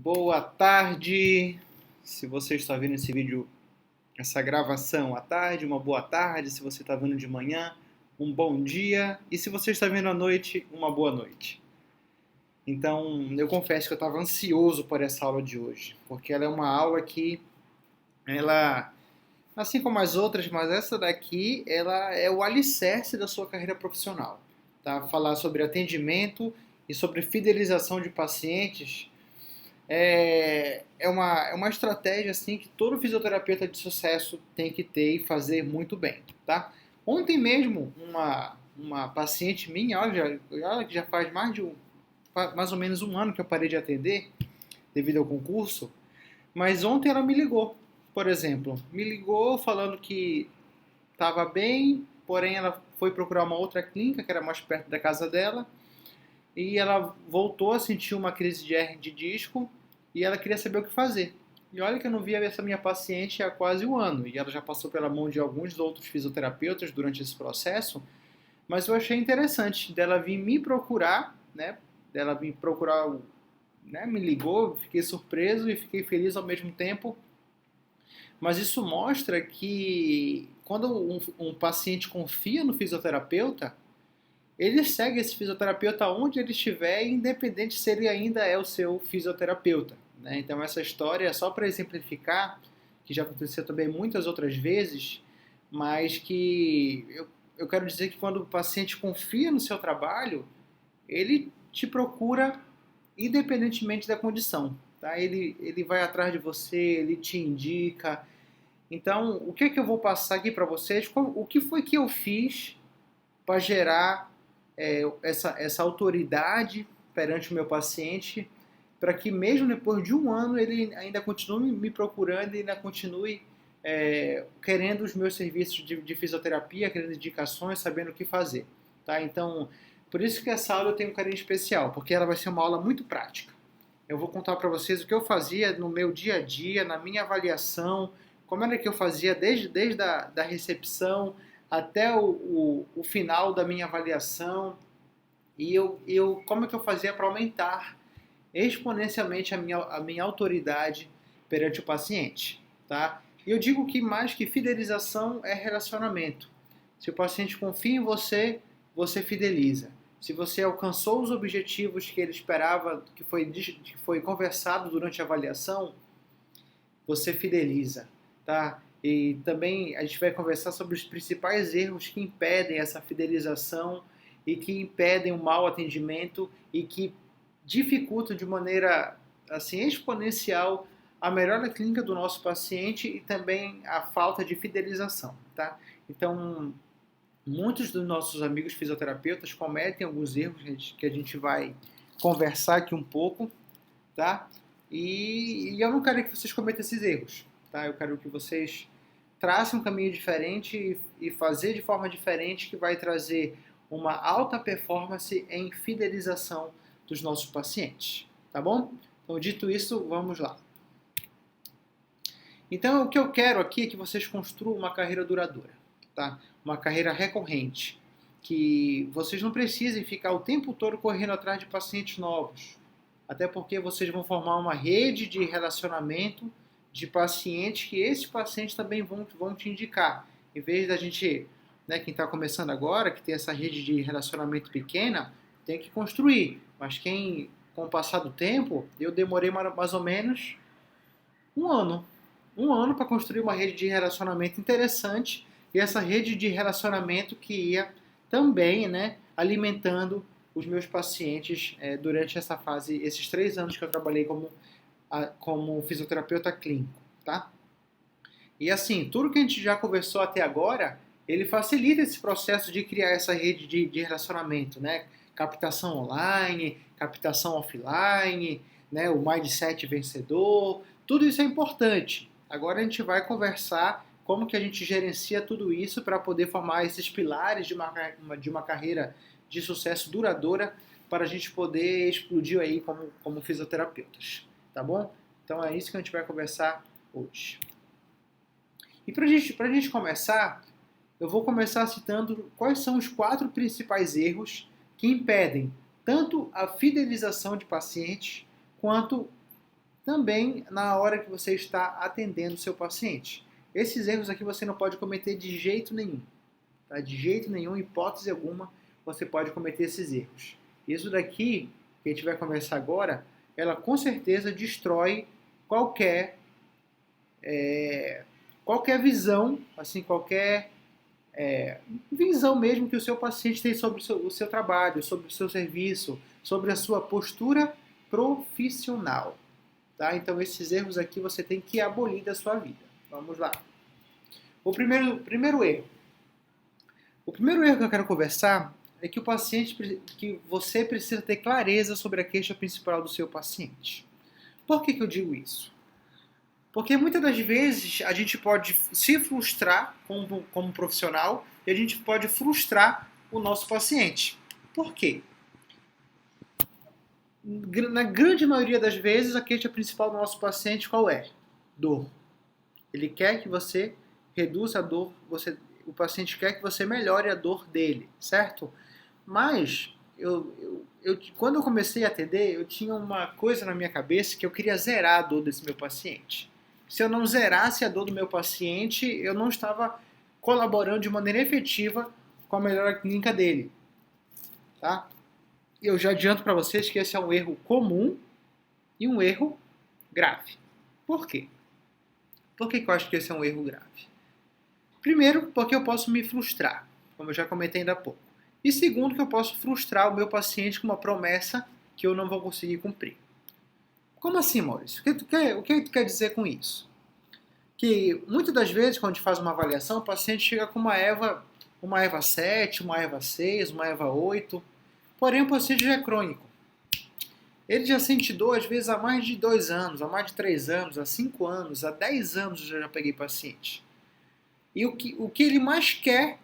Boa tarde. Se você está vendo esse vídeo, essa gravação à tarde, uma boa tarde. Se você está vendo de manhã, um bom dia. E se você está vendo à noite, uma boa noite. Então, eu confesso que eu estava ansioso por essa aula de hoje, porque ela é uma aula que, ela, assim como as outras, mas essa daqui, ela é o alicerce da sua carreira profissional. Tá? Falar sobre atendimento e sobre fidelização de pacientes é uma estratégia assim que todo fisioterapeuta de sucesso tem que ter e fazer muito bem, tá? Ontem mesmo, uma paciente minha, olha que já faz mais ou menos um ano que eu parei de atender devido ao concurso, mas ontem ela me ligou, por exemplo, me ligou falando que estava bem, porém ela foi procurar uma outra clínica que era mais perto da casa dela e ela voltou a sentir uma crise de hernia de disco e ela queria saber o que fazer. E olha que eu não via essa minha paciente há quase um ano e ela já passou pela mão de alguns outros fisioterapeutas durante esse processo, mas eu achei interessante dela vir me procurar, né? Dela vir procurar, né? Me ligou, fiquei surpreso e fiquei feliz ao mesmo tempo. Mas isso mostra que quando um paciente confia no fisioterapeuta, ele segue esse fisioterapeuta onde ele estiver, independente se ele ainda é o seu fisioterapeuta. Né? Então, essa história é só para exemplificar, que já aconteceu também muitas outras vezes, mas que eu quero dizer que quando o paciente confia no seu trabalho, ele te procura independentemente da condição. Tá? Ele vai atrás de você, ele te indica. Então, o que é que eu vou passar aqui para vocês? O que foi que eu fiz para gerar essa autoridade perante o meu paciente, para que mesmo depois de um ano ele ainda continue me procurando e ainda continue querendo os meus serviços de fisioterapia, querendo indicações, sabendo o que fazer. Tá? Então, por isso que essa aula eu tenho um carinho especial, porque ela vai ser uma aula muito prática. Eu vou contar para vocês o que eu fazia no meu dia a dia, na minha avaliação, como era que eu fazia desde a recepção até o final da minha avaliação e como é que eu fazia para aumentar exponencialmente a minha autoridade perante o paciente, tá? E eu digo que mais que fidelização é relacionamento. Se o paciente confia em você, você fideliza. Se você alcançou os objetivos que ele esperava, que foi conversado durante a avaliação, você fideliza, tá? E também a gente vai conversar sobre os principais erros que impedem essa fidelização e que impedem o mau atendimento e que dificultam de maneira assim exponencial a melhora clínica do nosso paciente e também a falta de fidelização, tá? Então, muitos dos nossos amigos fisioterapeutas cometem alguns erros que a gente vai conversar aqui um pouco, tá? E eu não quero que vocês cometam esses erros, tá? Eu quero que vocês tracem um caminho diferente e fazer de forma diferente que vai trazer uma alta performance em fidelização dos nossos pacientes, tá bom? Então, dito isso, vamos lá. Então, o que eu quero aqui é que vocês construam uma carreira duradoura, tá? Uma carreira recorrente, que vocês não precisem ficar o tempo todo correndo atrás de pacientes novos, até porque vocês vão formar uma rede de relacionamento de pacientes que esses pacientes também vão te indicar. Em vez da gente, né, quem está começando agora, que tem essa rede de relacionamento pequena, tem que construir. Mas com o passar do tempo, eu demorei mais ou menos um ano. Um ano para construir uma rede de relacionamento interessante e essa rede de relacionamento que ia também, né, alimentando os meus pacientes durante essa fase, esses 3 anos que eu trabalhei como fisioterapeuta clínico, tá? E assim, tudo que a gente já conversou até agora, ele facilita esse processo de criar essa rede de relacionamento, né? Captação online, captação offline, né? O mindset vencedor, tudo isso é importante. Agora a gente vai conversar como que a gente gerencia tudo isso para poder formar esses pilares de uma carreira de sucesso duradoura para a gente poder explodir aí como fisioterapeutas, tá bom? Então é isso que a gente vai conversar hoje. E para a gente começar, eu vou começar citando quais são os 4 principais erros que impedem tanto a fidelização de pacientes quanto também na hora que você está atendendo o seu paciente. Esses erros aqui você não pode cometer de jeito nenhum. Tá? De jeito nenhum, hipótese alguma, você pode cometer esses erros. Isso daqui, que a gente vai conversar agora, ela com certeza destrói qualquer visão, assim, qualquer visão mesmo que o seu paciente tem sobre o seu trabalho, sobre o seu serviço, sobre a sua postura profissional. Tá? Então esses erros aqui você tem que abolir da sua vida. Vamos lá. O primeiro erro. O primeiro erro que eu quero conversar é que que você precisa ter clareza sobre a queixa principal do seu paciente. Por que eu digo isso? Porque muitas das vezes a gente pode se frustrar como profissional e a gente pode frustrar o nosso paciente. Por quê? Na grande maioria das vezes, a queixa principal do nosso paciente qual é? Dor. Ele quer que você reduza a dor, o paciente quer que você melhore a dor dele, certo? Mas, quando eu comecei a atender, eu tinha uma coisa na minha cabeça que eu queria zerar a dor desse meu paciente. Se eu não zerasse a dor do meu paciente, eu não estava colaborando de maneira efetiva com a melhora clínica dele. Tá? Eu já adianto para vocês que esse é um erro comum e um erro grave. Por quê? Por que eu acho que esse é um erro grave? Primeiro, porque eu posso me frustrar, como eu já comentei ainda há pouco. E segundo, que eu posso frustrar o meu paciente com uma promessa que eu não vou conseguir cumprir. Como assim, Maurício? O que tu quer dizer com isso? Que muitas das vezes, quando a gente faz uma avaliação, o paciente chega com uma EVA 7, uma EVA 6, uma EVA 8, porém o paciente já é crônico. Ele já sente dor, às vezes, há mais de 2 anos, há mais de 3 anos, há 5 anos, há 10 anos eu já peguei paciente. E o que ele mais quer,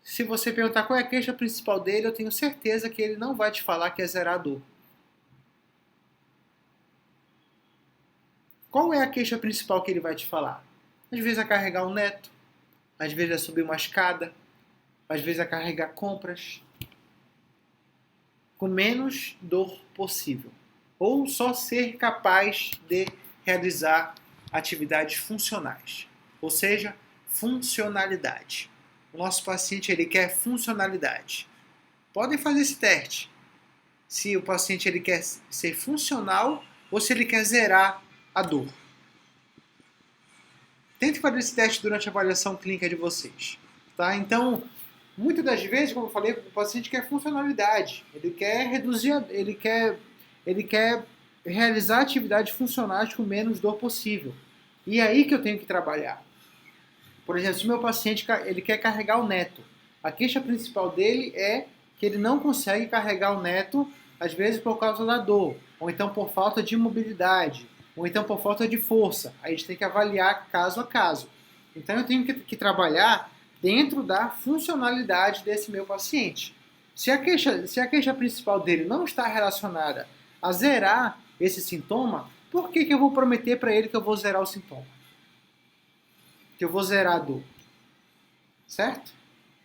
se você perguntar qual é a queixa principal dele, eu tenho certeza que ele não vai te falar que é zerar a dor. Qual é a queixa principal que ele vai te falar? Às vezes é carregar um neto, às vezes é subir uma escada, às vezes é carregar compras, com menos dor possível. Ou só ser capaz de realizar atividades funcionais. Ou seja, funcionalidade. O nosso paciente ele quer funcionalidade. Podem fazer esse teste. Se o paciente ele quer ser funcional ou se ele quer zerar a dor. Tente fazer esse teste durante a avaliação clínica de vocês. Tá? Então, muitas das vezes, como eu falei, o paciente quer funcionalidade. Ele quer reduzir, ele quer realizar atividades funcionais com menos dor possível. E é aí que eu tenho que trabalhar. Por exemplo, se o meu paciente ele quer carregar o neto, a queixa principal dele é que ele não consegue carregar o neto, às vezes por causa da dor, ou então por falta de mobilidade, ou então por falta de força. A gente tem que avaliar caso a caso. Então eu tenho que trabalhar dentro da funcionalidade desse meu paciente. Se a queixa principal dele não está relacionada a zerar esse sintoma, por que eu vou prometer para ele que eu vou zerar o sintoma? Que eu vou zerar a dor? Certo?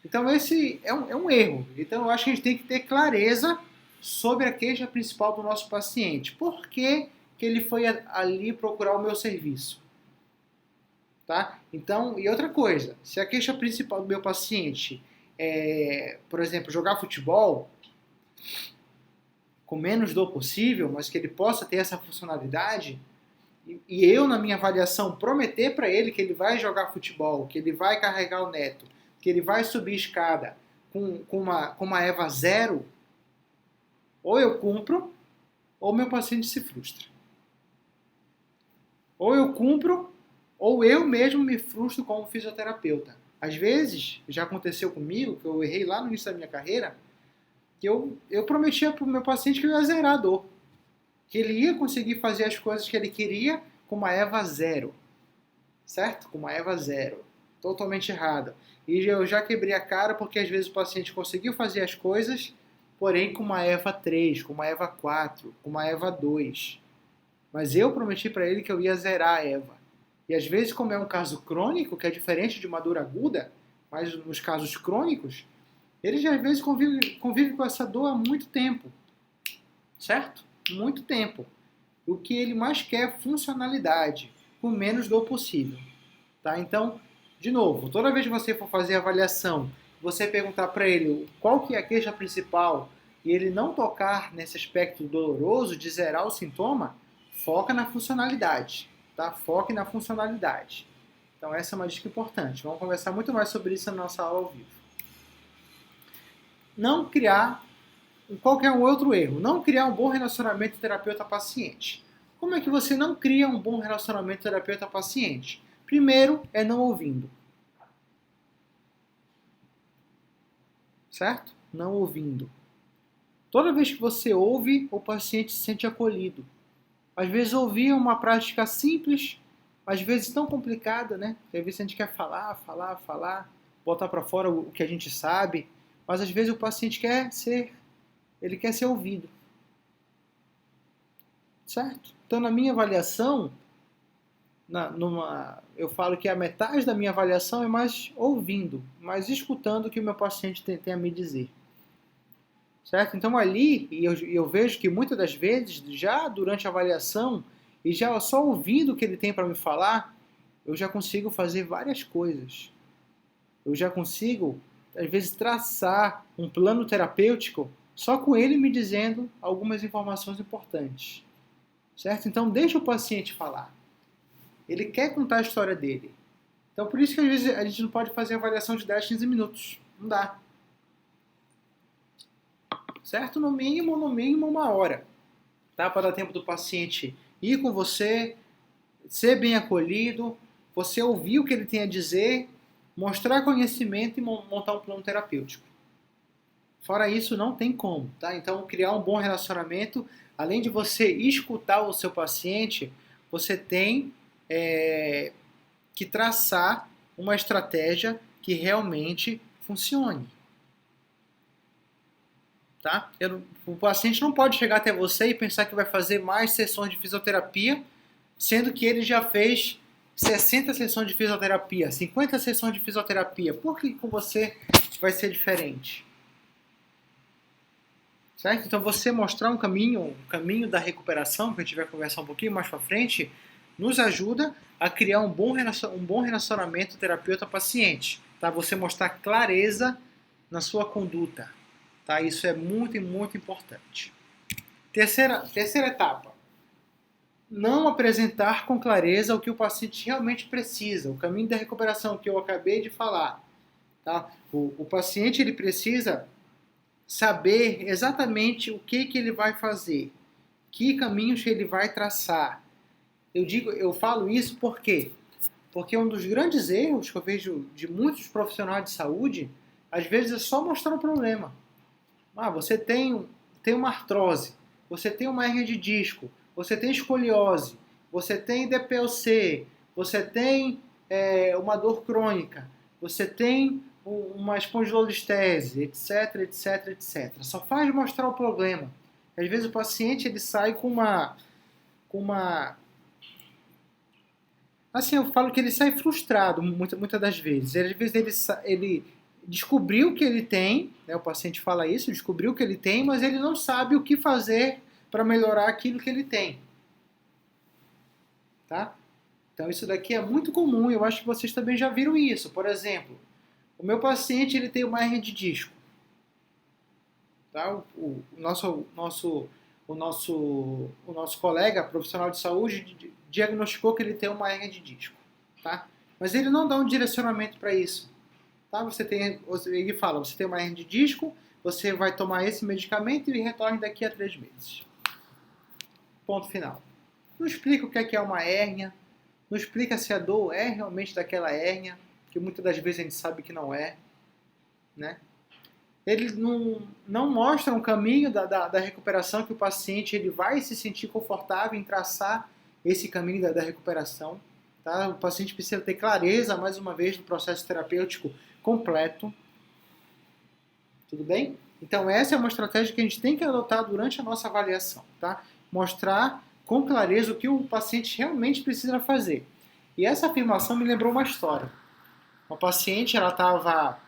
Então esse é um erro. Então eu acho que a gente tem que ter clareza sobre a queixa principal do nosso paciente. Por que ele foi ali procurar o meu serviço? Tá? Então, e outra coisa, se a queixa principal do meu paciente é, por exemplo, jogar futebol com menos dor possível, mas que ele possa ter essa funcionalidade, e eu, na minha avaliação, prometer para ele que ele vai jogar futebol, que ele vai carregar o neto, que ele vai subir escada com uma EVA 0, ou eu cumpro, ou meu paciente se frustra. Ou eu cumpro, ou eu mesmo me frustro como fisioterapeuta. Às vezes, já aconteceu comigo, que eu errei lá no início da minha carreira, que eu prometia para o meu paciente que eu ia zerar a dor. Que ele ia conseguir fazer as coisas que ele queria com uma EVA 0. Certo? Com uma EVA 0. Totalmente errada. E eu já quebrei a cara porque às vezes o paciente conseguiu fazer as coisas, porém com uma EVA 3, com uma EVA 4, com uma EVA 2. Mas eu prometi para ele que eu ia zerar a EVA. E às vezes, como é um caso crônico, que é diferente de uma dor aguda, mas nos casos crônicos, ele já às vezes convive com essa dor há muito tempo. Certo? Muito tempo. O que ele mais quer é funcionalidade, com menos dor possível. Tá? Então, de novo, toda vez que você for fazer a avaliação, você perguntar para ele qual que é a queixa principal e ele não tocar nesse aspecto doloroso de zerar o sintoma, foca na funcionalidade. Tá? Foque na funcionalidade. Então, essa é uma dica importante. Vamos conversar muito mais sobre isso na nossa aula ao vivo. Não criar qualquer outro erro. Não criar um bom relacionamento terapeuta-paciente. Como é que você não cria um bom relacionamento terapeuta-paciente? Primeiro é não ouvindo. Certo? Não ouvindo. Toda vez que você ouve, o paciente se sente acolhido. Às vezes ouvir é uma prática simples, às vezes tão complicada, né? Às vezes a gente quer falar, botar para fora o que a gente sabe, mas às vezes o paciente quer ser ouvido. Certo? Então, na minha avaliação, eu falo que a metade da minha avaliação é mais ouvindo, mais escutando o que o meu paciente tem a me dizer. Certo? Então, ali, eu vejo que muitas das vezes, já durante a avaliação, e já só ouvindo o que ele tem para me falar, eu já consigo fazer várias coisas. Eu já consigo, às vezes, traçar um plano terapêutico só com ele me dizendo algumas informações importantes. Certo? Então, deixa o paciente falar. Ele quer contar a história dele. Então, por isso que às vezes a gente não pode fazer avaliação de 10, 15 minutos. Não dá. Certo? No mínimo 1 hora. Tá? Para dar tempo do paciente ir com você, ser bem acolhido, você ouvir o que ele tem a dizer, mostrar conhecimento e montar um plano terapêutico. Fora isso, não tem como. Tá? Então, criar um bom relacionamento, além de você escutar o seu paciente, você tem que traçar uma estratégia que realmente funcione. Tá? O paciente não pode chegar até você e pensar que vai fazer mais sessões de fisioterapia, sendo que ele já fez 60 sessões de fisioterapia, 50 sessões de fisioterapia. Por que com você vai ser diferente? Certo? Então, você mostrar um caminho da recuperação, que a gente vai conversar um pouquinho mais para frente, nos ajuda a criar um bom relacionamento terapeuta-paciente. Tá? Você mostrar clareza na sua conduta. Tá? Isso é muito, muito importante. Terceira etapa. Não apresentar com clareza o que o paciente realmente precisa. O caminho da recuperação que eu acabei de falar. Tá? O paciente ele precisa saber exatamente o que ele vai fazer. Que caminhos ele vai traçar. Eu falo isso porque um dos grandes erros que eu vejo de muitos profissionais de saúde, às vezes é só mostrar o problema. Você tem uma artrose, você tem uma hérnia de disco, você tem escoliose, você tem DPOC, você tem uma dor crônica, você tem uma espondilolistese, etc, etc, etc. Só faz mostrar o problema. Às vezes o paciente ele sai com uma assim, eu falo que ele sai frustrado muitas das vezes. Às vezes ele descobriu que ele tem, né, o paciente fala isso, descobriu que ele tem, mas ele não sabe o que fazer para melhorar aquilo que ele tem. Tá? Então isso daqui é muito comum, eu acho que vocês também já viram isso. Por exemplo, o meu paciente ele tem uma hérnia de disco. Tá? O nosso colega profissional de saúde diagnosticou que ele tem uma hérnia de disco. Tá? Mas ele não dá um direcionamento para isso. Tá? Ele fala, você tem uma hérnia de disco, você vai tomar esse medicamento e retorne daqui a 3 meses. Ponto final. Não explica o que é uma hérnia, não explica se a dor é realmente daquela hérnia, que muitas das vezes a gente sabe que não é. Né? Ele não mostra um caminho da recuperação que o paciente ele vai se sentir confortável em traçar esse caminho da recuperação. Tá? O paciente precisa ter clareza, mais uma vez, do processo terapêutico completo. Tudo bem? Então essa é uma estratégia que a gente tem que adotar durante a nossa avaliação. Tá? Mostrar com clareza o que o paciente realmente precisa fazer. E essa afirmação me lembrou uma história. Uma paciente, ela estava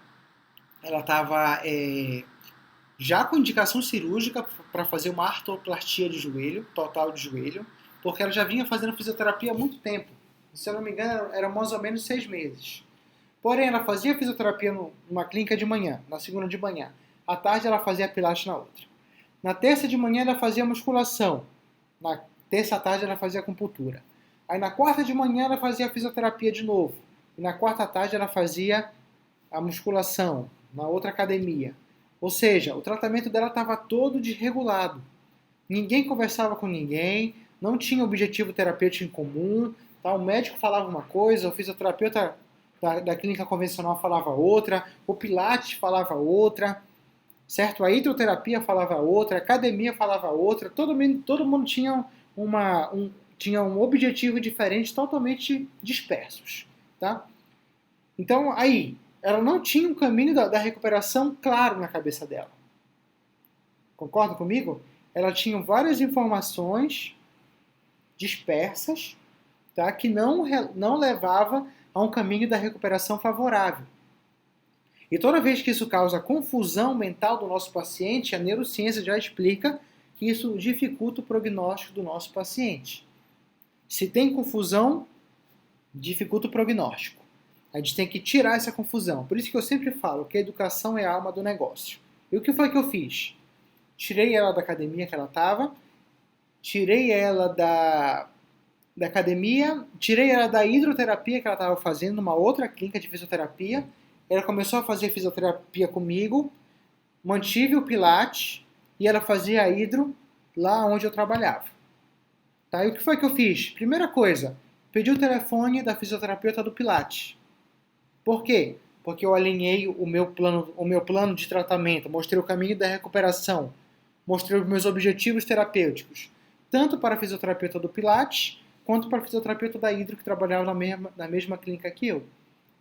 já com indicação cirúrgica para fazer uma artroplastia de joelho, total de joelho, porque ela já vinha fazendo fisioterapia há muito tempo. Se eu não me engano, era mais ou menos 6 meses. Porém, ela fazia fisioterapia numa clínica de manhã, na segunda de manhã. À tarde, ela fazia pilates na outra. Na terça de manhã, ela fazia musculação. Na terça à tarde, ela fazia acupuntura. Aí, na quarta de manhã, ela fazia fisioterapia de novo. E na quarta à tarde, ela fazia a musculação, na outra academia. Ou seja, o tratamento dela estava todo desregulado. Ninguém conversava com ninguém, não tinha objetivo terapêutico em comum. Tá? O médico falava uma coisa, o fisioterapeuta da clínica convencional falava outra, o Pilates falava outra, certo? A hidroterapia falava outra, a academia falava outra, todo mundo tinha tinha um objetivo diferente, totalmente dispersos, tá? Então, aí, ela não tinha um caminho da recuperação claro na cabeça dela. Concorda comigo? Ela tinha várias informações dispersas, tá? Que não levava a um caminho da recuperação favorável. E toda vez que isso causa confusão mental do nosso paciente, a neurociência já explica que isso dificulta o prognóstico do nosso paciente. Se tem confusão, dificulta o prognóstico. A gente tem que tirar essa confusão. Por isso que eu sempre falo que a educação é a alma do negócio. E o que foi que eu fiz? Tirei ela da academia que ela estava, tirei ela da academia, tirei ela da hidroterapia que ela estava fazendo numa outra clínica de fisioterapia. Ela começou a fazer fisioterapia comigo, mantive o Pilates e ela fazia a hidro lá onde eu trabalhava. Tá? E o que foi que eu fiz? Primeira coisa, pedi o telefone da fisioterapeuta do Pilates. Por quê? Porque eu alinhei o meu plano de tratamento, mostrei o caminho da recuperação, mostrei os meus objetivos terapêuticos, tanto para a fisioterapeuta do Pilates, quanto para a fisioterapeuta da hidro que trabalhava na mesma clínica que eu.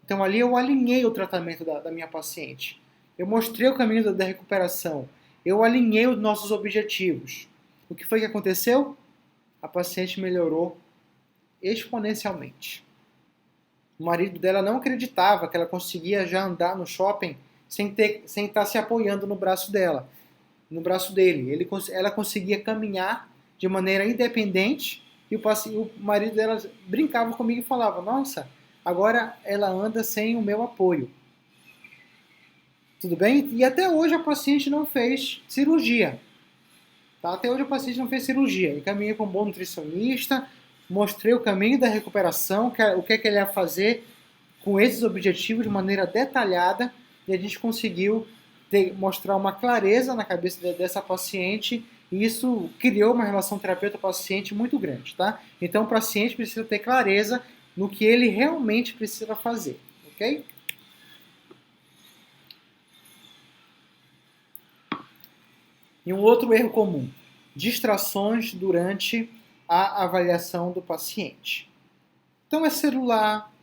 Então ali eu alinhei o tratamento da minha paciente. Eu mostrei o caminho da recuperação. Eu alinhei os nossos objetivos. O que foi que aconteceu? A paciente melhorou exponencialmente. O marido dela não acreditava que ela conseguia já andar no shopping sem estar se apoiando no braço dela, no braço dele. Ela conseguia caminhar de maneira independente e o marido dela brincava comigo e falava: nossa, agora ela anda sem o meu apoio. Tudo bem? E até hoje a paciente não fez cirurgia. Tá? Até hoje a paciente não fez cirurgia. Eu caminhei com um bom nutricionista, mostrei o caminho da recuperação, o que é que ele ia fazer com esses objetivos de maneira detalhada, e a gente conseguiu mostrar uma clareza na cabeça dessa paciente, e isso criou uma relação terapeuta-paciente muito grande. Tá? Então o paciente precisa ter clareza no que ele realmente precisa fazer. Ok? E um outro erro comum: distrações durante a avaliação do paciente. Então é celular,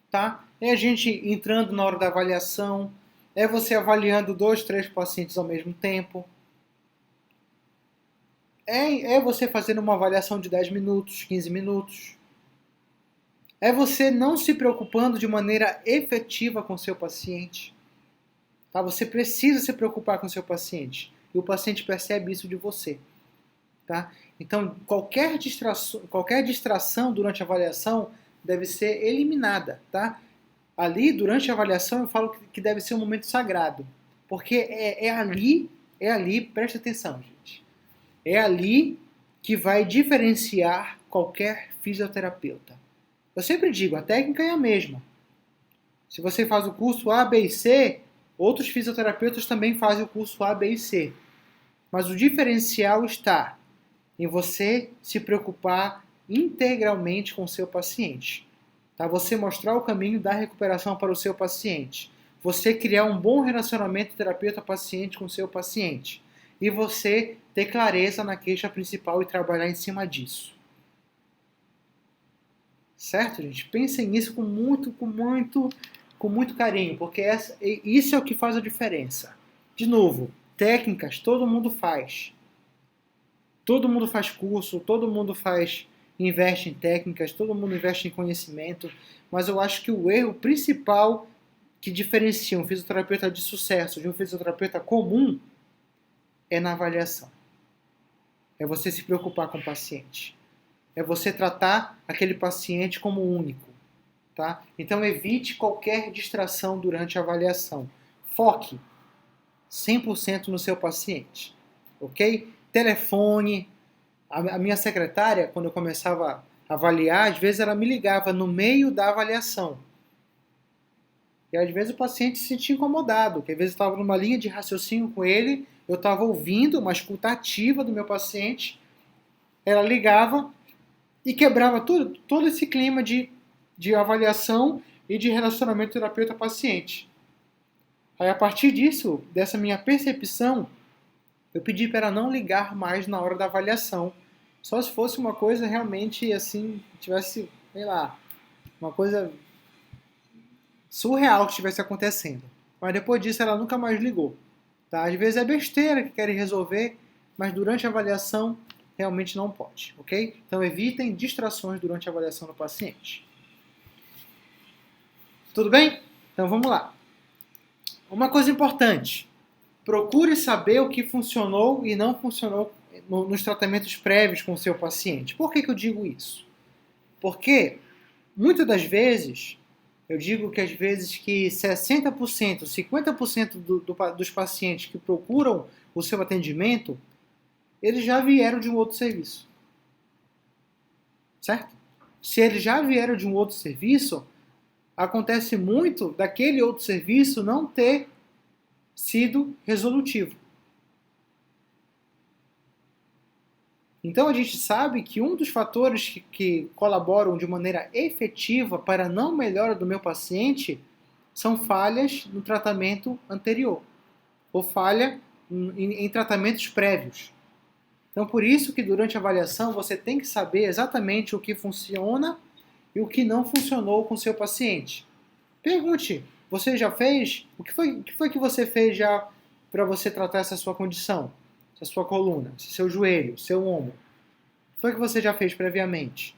tá? É a gente entrando na hora da avaliação, é você avaliando 2, 3 pacientes ao mesmo tempo, é você fazendo uma avaliação de 10 minutos, 15 minutos, é você não se preocupando de maneira efetiva com o seu paciente. Tá? Você precisa se preocupar com o seu paciente, e o paciente percebe isso de você. Tá? Então, qualquer distração durante a avaliação deve ser eliminada. Tá? Ali, durante a avaliação, eu falo que deve ser um momento sagrado. Porque é ali, preste atenção, gente. É ali que vai diferenciar qualquer fisioterapeuta. Eu sempre digo, a técnica é a mesma. Se você faz o curso A, B e C, outros fisioterapeutas também fazem o curso A, B e C. Mas o diferencial está em você se preocupar integralmente com o seu paciente. Tá? Você mostrar o caminho da recuperação para o seu paciente. Você criar um bom relacionamento terapeuta-paciente com o seu paciente. E você ter clareza na queixa principal e trabalhar em cima disso. Certo, gente? Pensem nisso com muito carinho, porque isso é o que faz a diferença. De novo, técnicas todo mundo faz. Todo mundo faz curso, todo mundo investe em técnicas, todo mundo investe em conhecimento, mas eu acho que o erro principal que diferencia um fisioterapeuta de sucesso de um fisioterapeuta comum é na avaliação. É você se preocupar com o paciente. é você tratar aquele paciente como único, tá? Então evite qualquer distração durante a avaliação. Foque 100% no seu paciente, ok? Telefone. A minha secretária, quando eu começava a avaliar, às vezes ela me ligava no meio da avaliação. E às vezes o paciente se sentia incomodado, porque às vezes eu estava numa linha de raciocínio com ele, eu estava ouvindo uma escuta ativa do meu paciente, ela ligava e quebrava todo esse clima de avaliação e de relacionamento terapeuta-paciente. Aí a partir disso, dessa minha percepção, eu pedi para ela não ligar mais na hora da avaliação, só se fosse uma coisa realmente assim, tivesse, sei lá, uma coisa surreal que estivesse acontecendo. Mas depois disso ela nunca mais ligou. Tá? Às vezes é besteira que querem resolver, mas durante a avaliação realmente não pode, ok? Então evitem distrações durante a avaliação do paciente. Tudo bem? Então vamos lá. Uma coisa importante, procure saber o que funcionou e não funcionou nos tratamentos prévios com o seu paciente. Por que eu digo isso? Porque muitas das vezes, eu digo que às vezes que 60%, 50% dos pacientes que procuram o seu atendimento, eles já vieram de um outro serviço. Certo? Se eles já vieram de um outro serviço, acontece muito daquele outro serviço não ter sido resolutivo. Então a gente sabe que um dos fatores que colaboram de maneira efetiva para a não melhora do meu paciente são falhas no tratamento anterior, ou falha em tratamentos prévios. Então por isso que durante a avaliação você tem que saber exatamente o que funciona e o que não funcionou com o seu paciente. Pergunte, você já fez? O que foi que você fez já para você tratar essa sua condição? Essa sua coluna, seu joelho, seu ombro? O que foi que você já fez previamente?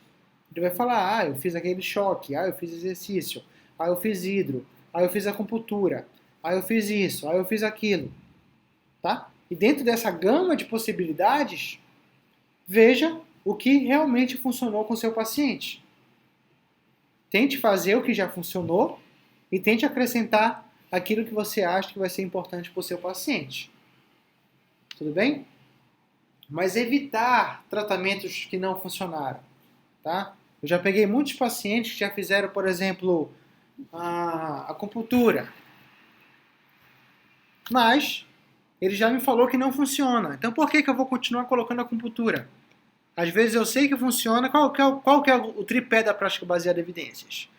Ele vai falar, eu fiz aquele choque, eu fiz exercício, eu fiz hidro, eu fiz acupuntura, eu fiz isso, eu fiz aquilo. Tá? E dentro dessa gama de possibilidades, veja o que realmente funcionou com o seu paciente. Tente fazer o que já funcionou e tente acrescentar aquilo que você acha que vai ser importante para o seu paciente. Tudo bem? Mas evitar tratamentos que não funcionaram. Tá? Eu já peguei muitos pacientes que já fizeram, por exemplo, a acupuntura. Mas ele já me falou que não funciona. Então por que eu vou continuar colocando acupuntura? Às vezes eu sei que funciona. Qual que é o tripé da prática baseada em evidências?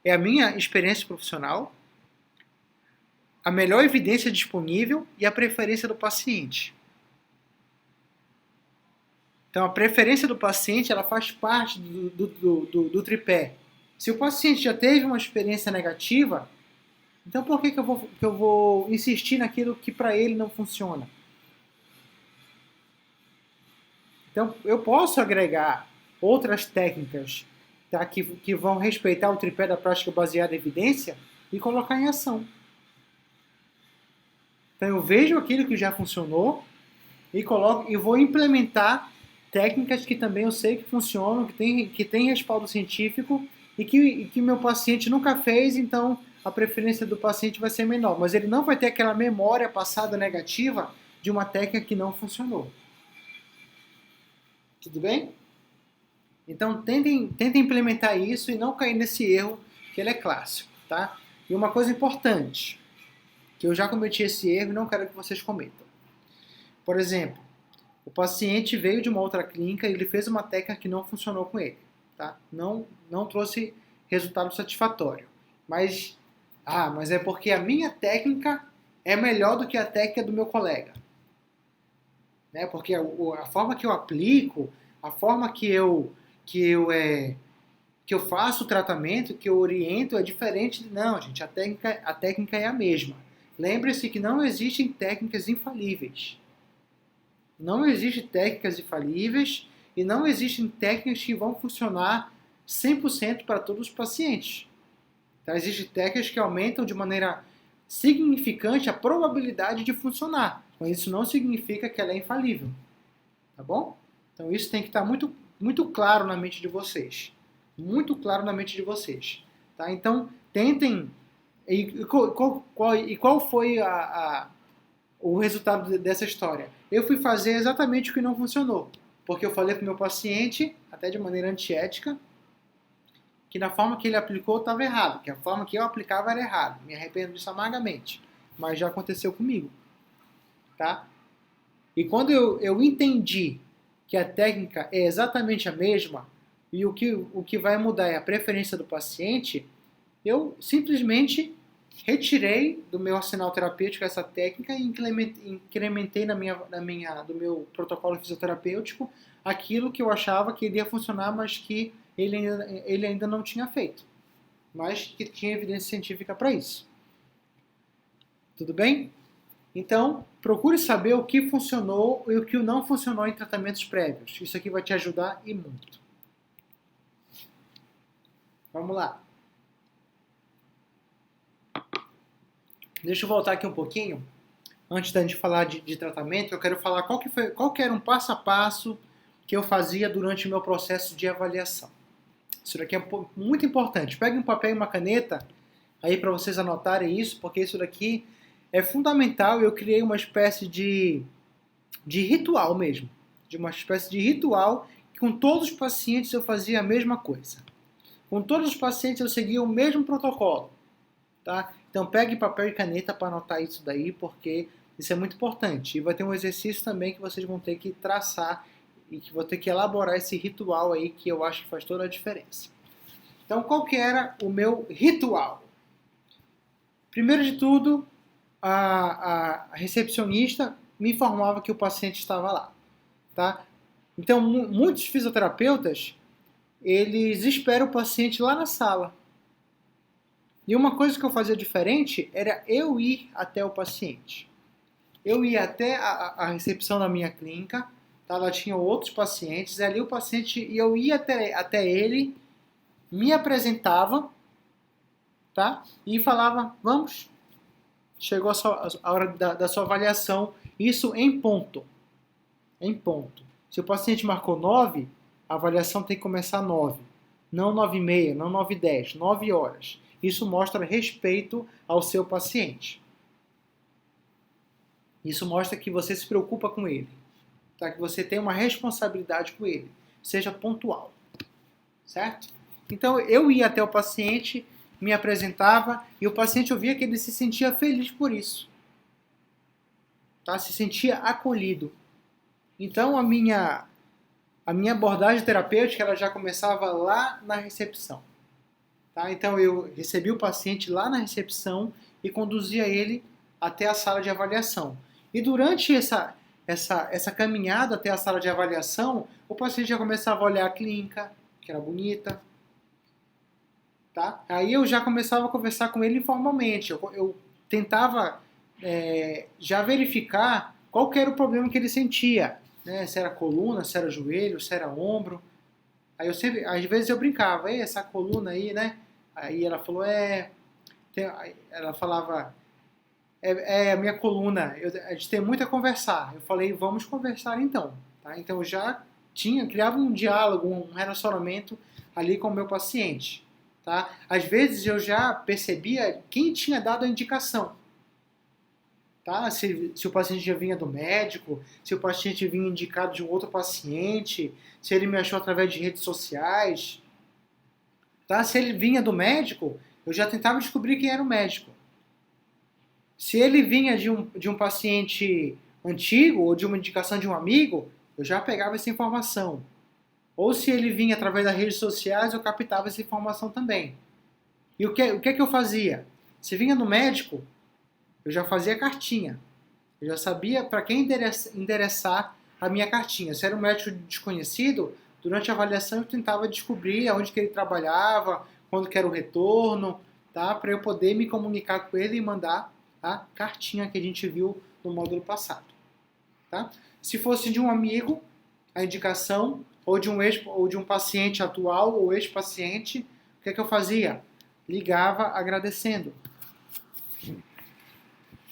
É a minha experiência profissional, a melhor evidência disponível e a preferência do paciente. Então, a preferência do paciente ela faz parte do tripé. Se o paciente já teve uma experiência negativa, então por que eu vou insistir naquilo que para ele não funciona? Então, eu posso agregar outras técnicas, tá, que vão respeitar o tripé da prática baseada em evidência e colocar em ação. Então, eu vejo aquilo que já funcionou e vou implementar técnicas que também eu sei que funcionam, que tem respaldo científico e que meu paciente nunca fez, então a preferência do paciente vai ser menor. Mas ele não vai ter aquela memória passada negativa de uma técnica que não funcionou. Tudo bem? Então tentem implementar isso e não cair nesse erro, que ele é clássico. Tá? E uma coisa importante, que eu já cometi esse erro e não quero que vocês cometam. Por exemplo, o paciente veio de uma outra clínica e ele fez uma técnica que não funcionou com ele. Tá? Não trouxe resultado satisfatório. Mas é porque a minha técnica é melhor do que a técnica do meu colega. Né? Porque a forma que eu aplico, a forma que eu faço o tratamento, que eu oriento é diferente. Não, gente, a técnica é a mesma. Lembre-se que não existem técnicas infalíveis. Não existem técnicas infalíveis e não existem técnicas que vão funcionar 100% para todos os pacientes. Tá? Existem técnicas que aumentam de maneira significante a probabilidade de funcionar. Mas isso não significa que ela é infalível. Tá bom? Então isso tem que estar muito muito claro na mente de vocês. Muito claro na mente de vocês. Tá? Então, tentem... E qual foi o resultado dessa história? Eu fui fazer exatamente o que não funcionou. Porque eu falei para o meu paciente, até de maneira antiética, que na forma que ele aplicou estava errado, que a forma que eu aplicava era errada. Me arrependo disso amargamente. Mas já aconteceu comigo. Tá? E quando eu entendi que a técnica é exatamente a mesma e o que vai mudar é a preferência do paciente, eu simplesmente retirei do meu arsenal terapêutico essa técnica e incrementei do meu protocolo fisioterapêutico aquilo que eu achava que iria funcionar, mas que ele ainda não tinha feito. Mas que tinha evidência científica para isso. Tudo bem? Então, procure saber o que funcionou e o que não funcionou em tratamentos prévios. Isso aqui vai te ajudar e muito. Vamos lá. Deixa eu voltar aqui um pouquinho. Antes da gente falar de tratamento, eu quero falar qual que era um passo a passo que eu fazia durante o meu processo de avaliação. Isso daqui é muito importante. Pegue um papel e uma caneta aí para vocês anotarem isso, porque isso daqui é fundamental. Eu criei uma espécie de ritual mesmo. De uma espécie de ritual que com todos os pacientes eu fazia a mesma coisa. Com todos os pacientes eu seguia o mesmo protocolo. Tá? Então pegue papel e caneta para anotar isso daí, porque isso é muito importante. E vai ter um exercício também que vocês vão ter que traçar e que vão ter que elaborar esse ritual aí que eu acho que faz toda a diferença. Então qual que era o meu ritual? Primeiro de tudo, a recepcionista me informava que o paciente estava lá. Tá? Então muitos fisioterapeutas, eles esperam o paciente lá na sala. E uma coisa que eu fazia diferente era eu ir até o paciente. Eu ia até a recepção da minha clínica, tá? Lá tinha outros pacientes, e ali o paciente, e eu ia até ele, me apresentava, tá? E falava, vamos, chegou a hora da sua avaliação, isso em ponto. Em ponto. Se o paciente marcou 9, a avaliação tem que começar 9. Não 9h30, não 9h10, 9 horas. Isso mostra respeito ao seu paciente. Isso mostra que você se preocupa com ele. Tá? Que você tem uma responsabilidade com ele. Seja pontual. Certo? Então eu ia até o paciente, me apresentava e o paciente, eu via que ele se sentia feliz por isso. Tá? Se sentia acolhido. Então a minha abordagem terapêutica ela já começava lá na recepção. Tá? Então eu recebi o paciente lá na recepção e conduzia ele até a sala de avaliação. E durante essa caminhada até a sala de avaliação, o paciente já começava a olhar a clínica, que era bonita. Tá? Aí eu já começava a conversar com ele informalmente. Eu tentava já verificar qual que era o problema que ele sentia. Né? Se era coluna, se era joelho, se era ombro. Aí eu sempre, às vezes eu brincava, essa coluna aí, né? Aí ela falou, ela falava, a minha coluna, a gente tem muito a conversar. Eu falei, vamos conversar então. Tá? Então eu já criava um diálogo, um relacionamento ali com o meu paciente. Tá? Às vezes eu já percebia quem tinha dado a indicação. Tá? Se o paciente já vinha do médico, se o paciente vinha indicado de um outro paciente, se ele me achou através de redes sociais. Tá? Se ele vinha do médico, eu já tentava descobrir quem era o médico. Se ele vinha de um paciente antigo ou de uma indicação de um amigo, eu já pegava essa informação. Ou se ele vinha através das redes sociais, eu captava essa informação também. E o que é que eu fazia? Se vinha do médico, eu já fazia cartinha. Eu já sabia para quem endereçar a minha cartinha. Se era um médico desconhecido, durante a avaliação eu tentava descobrir aonde que ele trabalhava, quando que era o retorno, tá? Para eu poder me comunicar com ele e mandar a cartinha que a gente viu no módulo passado. Tá? Se fosse de um amigo, a indicação, ou de um paciente atual ou ex-paciente, o que é que eu fazia? Ligava agradecendo.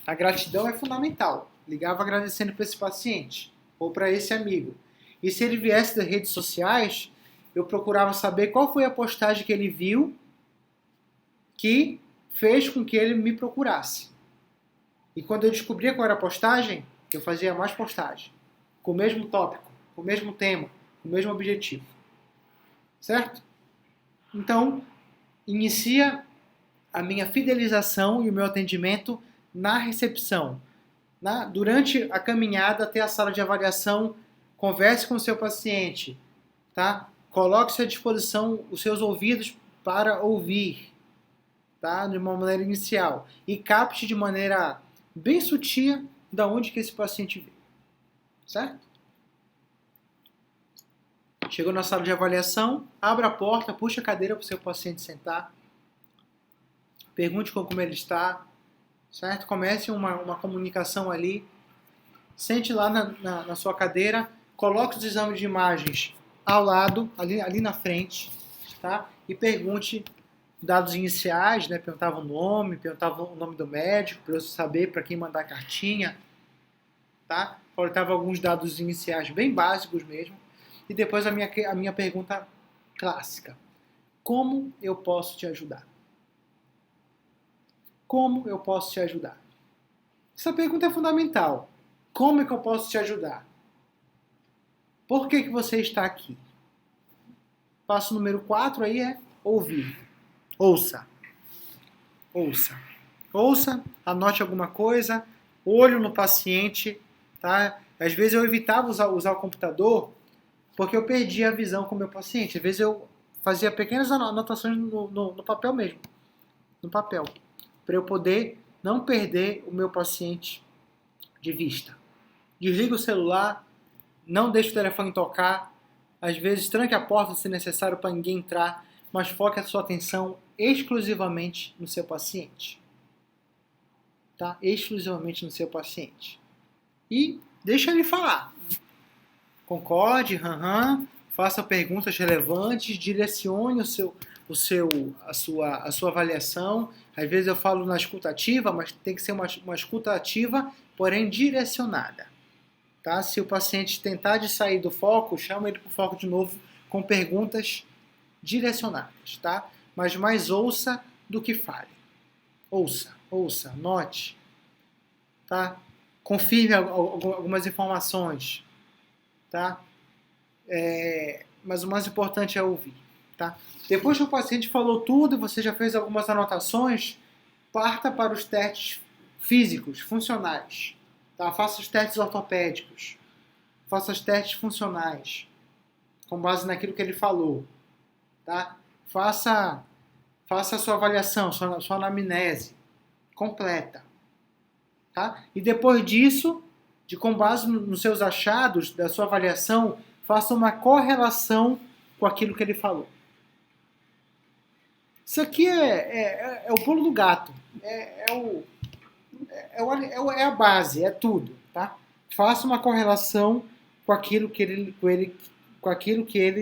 A gratidão é fundamental. Ligava agradecendo para esse paciente ou para esse amigo. E se ele viesse das redes sociais, eu procurava saber qual foi a postagem que ele viu que fez com que ele me procurasse. E quando eu descobria qual era a postagem, eu fazia mais postagem, com o mesmo tópico, com o mesmo tema, com o mesmo objetivo. Certo? Então, inicia a minha fidelização e o meu atendimento na recepção. Durante a caminhada até a sala de avaliação, converse com o seu paciente, tá? Coloque-se à disposição os seus ouvidos para ouvir, tá? De uma maneira inicial. E capte de maneira bem sutil da onde que esse paciente veio. Certo? Chegou na sala de avaliação, abra a porta, puxa a cadeira para o seu paciente sentar. Pergunte como ele está, certo? Comece uma comunicação ali. Sente lá na sua cadeira, coloque os exames de imagens ao lado, ali na frente, tá? E pergunte dados iniciais, né? Perguntava o nome, perguntava o nome do médico, para eu saber para quem mandar a cartinha, tá? Coletava alguns dados iniciais bem básicos mesmo. E depois a minha pergunta clássica. Como eu posso te ajudar? Como eu posso te ajudar? Essa pergunta é fundamental. Como é que eu posso te ajudar? Por que você está aqui? Passo número 4 aí é ouvir. Ouça. Ouça. Ouça, anote alguma coisa, olho no paciente, tá? Às vezes eu evitava usar o computador porque eu perdia a visão com o meu paciente. Às vezes eu fazia pequenas anotações no papel mesmo. No papel. Para eu poder não perder o meu paciente de vista. Desliga o celular, não deixe o telefone tocar, às vezes tranque a porta se necessário para ninguém entrar, mas foque a sua atenção exclusivamente no seu paciente. Tá? Exclusivamente no seu paciente. E deixa ele falar. Concorde, faça perguntas relevantes, direcione a sua avaliação. Às vezes eu falo na escuta ativa, mas tem que ser uma escuta ativa, porém direcionada. Tá? Se o paciente tentar de sair do foco, chama ele para o foco de novo com perguntas direcionadas. Tá? Mas mais ouça do que fale. Ouça, note. Tá? Confirme algumas informações. Tá? Mas o mais importante é ouvir. Tá? Depois que o paciente falou tudo e você já fez algumas anotações, parta para os testes físicos, funcionais. Tá? Faça os testes ortopédicos. Faça os testes funcionais, com base naquilo que ele falou. Tá? Faça a sua avaliação, sua anamnese completa. Tá? E depois disso, com base nos seus achados, da sua avaliação, faça uma correlação com aquilo que ele falou. Isso aqui é o pulo do gato. É a base, é tudo. Tá? Faça uma correlação com aquilo que ele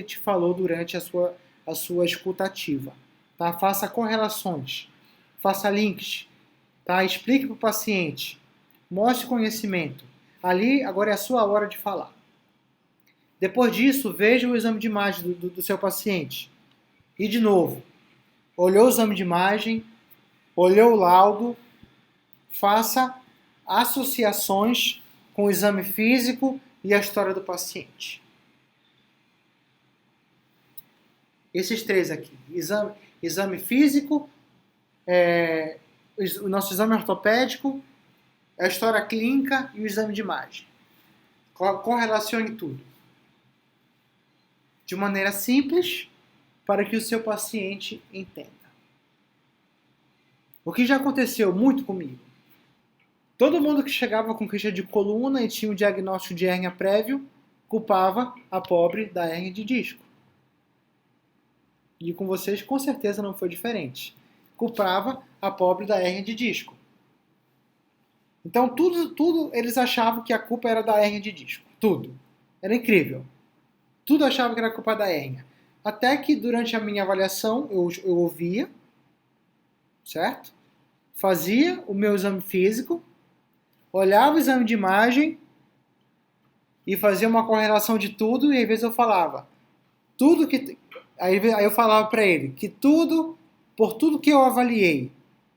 te falou durante a sua escuta ativa. Tá? Faça correlações. Faça links. Tá? Explique para o paciente. Mostre conhecimento. Ali, agora é a sua hora de falar. Depois disso, veja o exame de imagem do seu paciente. E, de novo, olhou o exame de imagem, olhou o laudo, faça associações com o exame físico e a história do paciente. Esses três aqui. Exame físico, o nosso exame ortopédico, a história clínica e o exame de imagem. Correlacione tudo. De maneira simples, para que o seu paciente entenda. O que já aconteceu muito comigo? Todo mundo que chegava com queixa de coluna e tinha um diagnóstico de hérnia prévio, culpava a pobre da hérnia de disco. E com vocês, com certeza, não foi diferente. Culpava a pobre da hérnia de disco. Então, tudo eles achavam que a culpa era da hérnia de disco. Tudo. Era incrível. Tudo achava que era culpa da hérnia. Até que, durante a minha avaliação, eu ouvia, certo? Fazia o meu exame físico, olhava o exame de imagem e fazia uma correlação de tudo, e às vezes eu falava, tudo que... Aí eu falava para ele que por tudo que eu avaliei,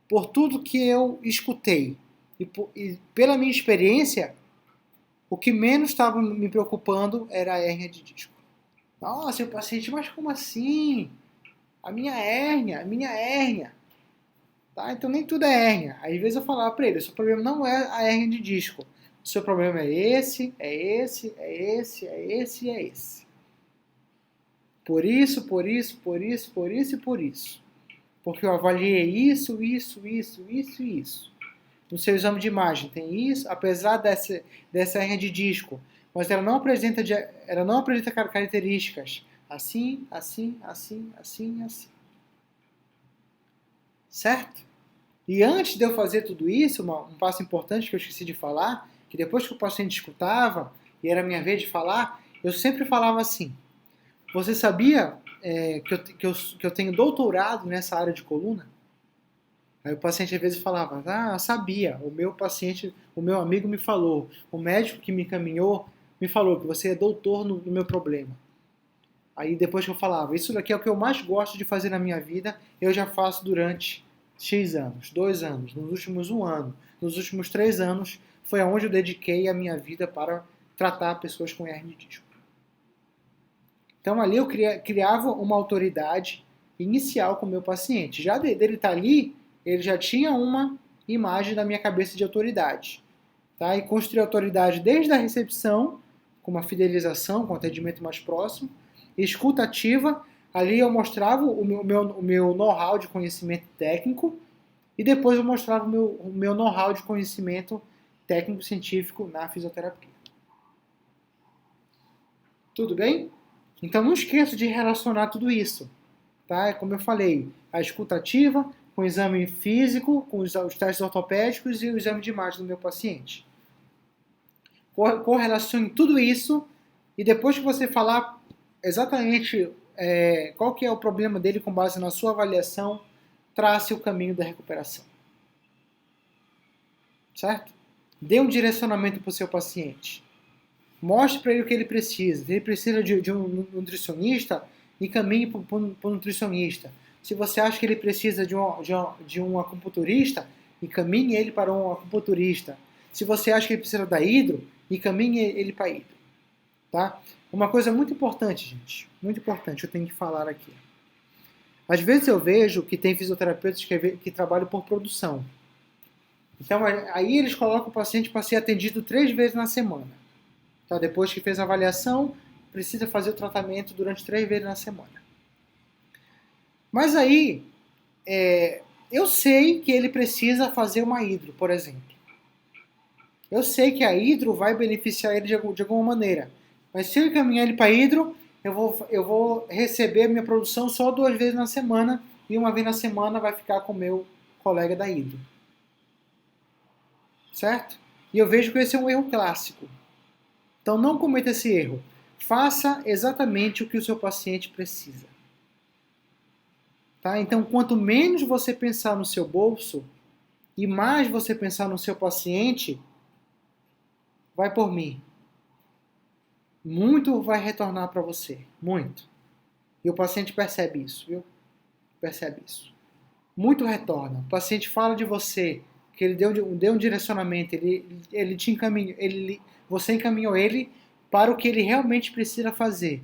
por tudo que eu escutei, e pela minha experiência, o que menos estava me preocupando era a hérnia de disco. Nossa, o paciente, mas como assim? A minha hérnia. Tá? Então nem tudo é hérnia. Às vezes eu falava para ele, o seu problema não é a hérnia de disco. O seu problema é esse, é esse, é esse, é esse e é esse. Por isso, por isso, por isso, por isso e por isso. Porque eu avaliei isso, isso, isso, isso e isso. No seu exame de imagem tem isso, apesar dessa hérnia de disco, mas ela não apresenta características assim, assim, assim, assim, assim. Certo? E antes de eu fazer tudo isso, um passo importante que eu esqueci de falar, que depois que o paciente escutava, e era a minha vez de falar, eu sempre falava assim, você sabia que eu tenho doutorado nessa área de coluna? Aí o paciente às vezes falava, sabia, o meu amigo me falou, o médico que me encaminhou me falou que você é doutor no meu problema. Aí depois que eu falava, isso daqui é o que eu mais gosto de fazer na minha vida, eu já faço durante X anos, 2 anos, nos últimos 1 ano, nos últimos 3 anos, foi aonde eu dediquei a minha vida para tratar pessoas com hérnia de disco. Então ali eu criava uma autoridade inicial com o meu paciente. Já dele estar ali, ele já tinha uma imagem na minha cabeça de autoridade. Tá? E construir autoridade desde a recepção, com uma fidelização, com um atendimento mais próximo, escuta ativa, ali eu mostrava o meu know-how de conhecimento técnico e depois eu mostrava o meu know-how de conhecimento técnico-científico na fisioterapia. Tudo bem? Então não esqueça de relacionar tudo isso. Tá? Como eu falei, a escuta ativa, com o exame físico, com os testes ortopédicos e o exame de imagem do meu paciente. Correlacione tudo isso e depois que você falar exatamente qual que é o problema dele com base na sua avaliação, trace o caminho da recuperação. Certo? Dê um direcionamento para o seu paciente. Mostre para ele o que ele precisa. Se ele precisa de um nutricionista, encaminhe para um nutricionista. Se você acha que ele precisa de um acupunturista, encaminhe ele para um acupunturista. Se você acha que ele precisa da hidro, encaminhe ele para a hidro. Tá? Uma coisa muito importante, gente, muito importante, eu tenho que falar aqui. Às vezes eu vejo que tem fisioterapeutas que trabalham por produção. Então aí eles colocam o paciente para ser atendido 3 vezes na semana. Tá? Depois que fez a avaliação, precisa fazer o tratamento durante 3 vezes na semana. Mas aí, eu sei que ele precisa fazer uma hidro, por exemplo. Eu sei que a hidro vai beneficiar ele de alguma maneira. Mas se eu encaminhar ele para hidro, eu vou receber a minha produção só 2 vezes na semana e 1 vez na semana vai ficar com o meu colega da hidro. Certo? E eu vejo que esse é um erro clássico. Então não cometa esse erro. Faça exatamente o que o seu paciente precisa. Tá? Então quanto menos você pensar no seu bolso e mais você pensar no seu paciente, vai por mim. Muito vai retornar para você. Muito. E o paciente percebe isso, viu? Percebe isso. Muito retorna. O paciente fala de você, que ele deu um direcionamento, ele te encaminhou, você encaminhou ele para o que ele realmente precisa fazer.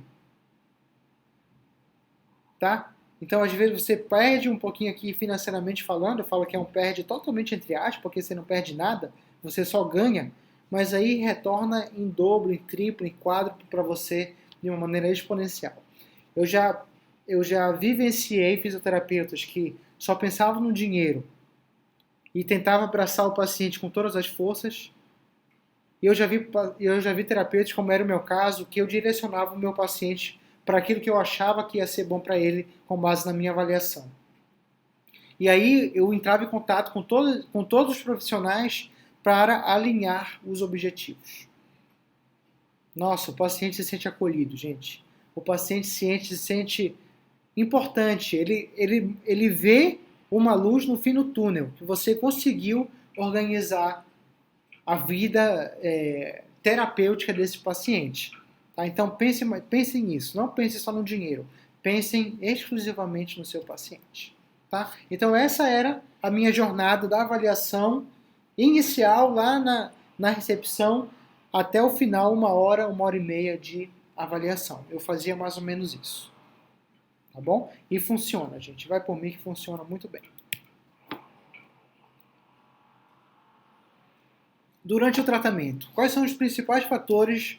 Tá? Então, às vezes, você perde um pouquinho aqui financeiramente falando, eu falo que é um perde totalmente entre aspas, porque você não perde nada, você só ganha, mas aí retorna em dobro, em triplo, em quádruplo para você de uma maneira exponencial. Eu já vivenciei fisioterapeutas que só pensavam no dinheiro e tentavam abraçar o paciente com todas as forças. E eu já vi terapeutas, como era o meu caso, que eu direcionava o meu paciente para aquilo que eu achava que ia ser bom para ele com base na minha avaliação. E aí eu entrava em contato com todos os profissionais para alinhar os objetivos. Nossa, o paciente se sente acolhido, gente. O paciente se sente importante. Ele vê uma luz no fim do túnel, que você conseguiu organizar a vida terapêutica desse paciente. Tá? Então pense nisso, não pense só no dinheiro, pensem exclusivamente no seu paciente. Tá? Então essa era a minha jornada da avaliação inicial lá na recepção até o final, 1 hora e meia de avaliação. Eu fazia mais ou menos isso. Tá bom? E funciona, gente. Vai por mim que funciona muito bem. Durante o tratamento, quais são os principais fatores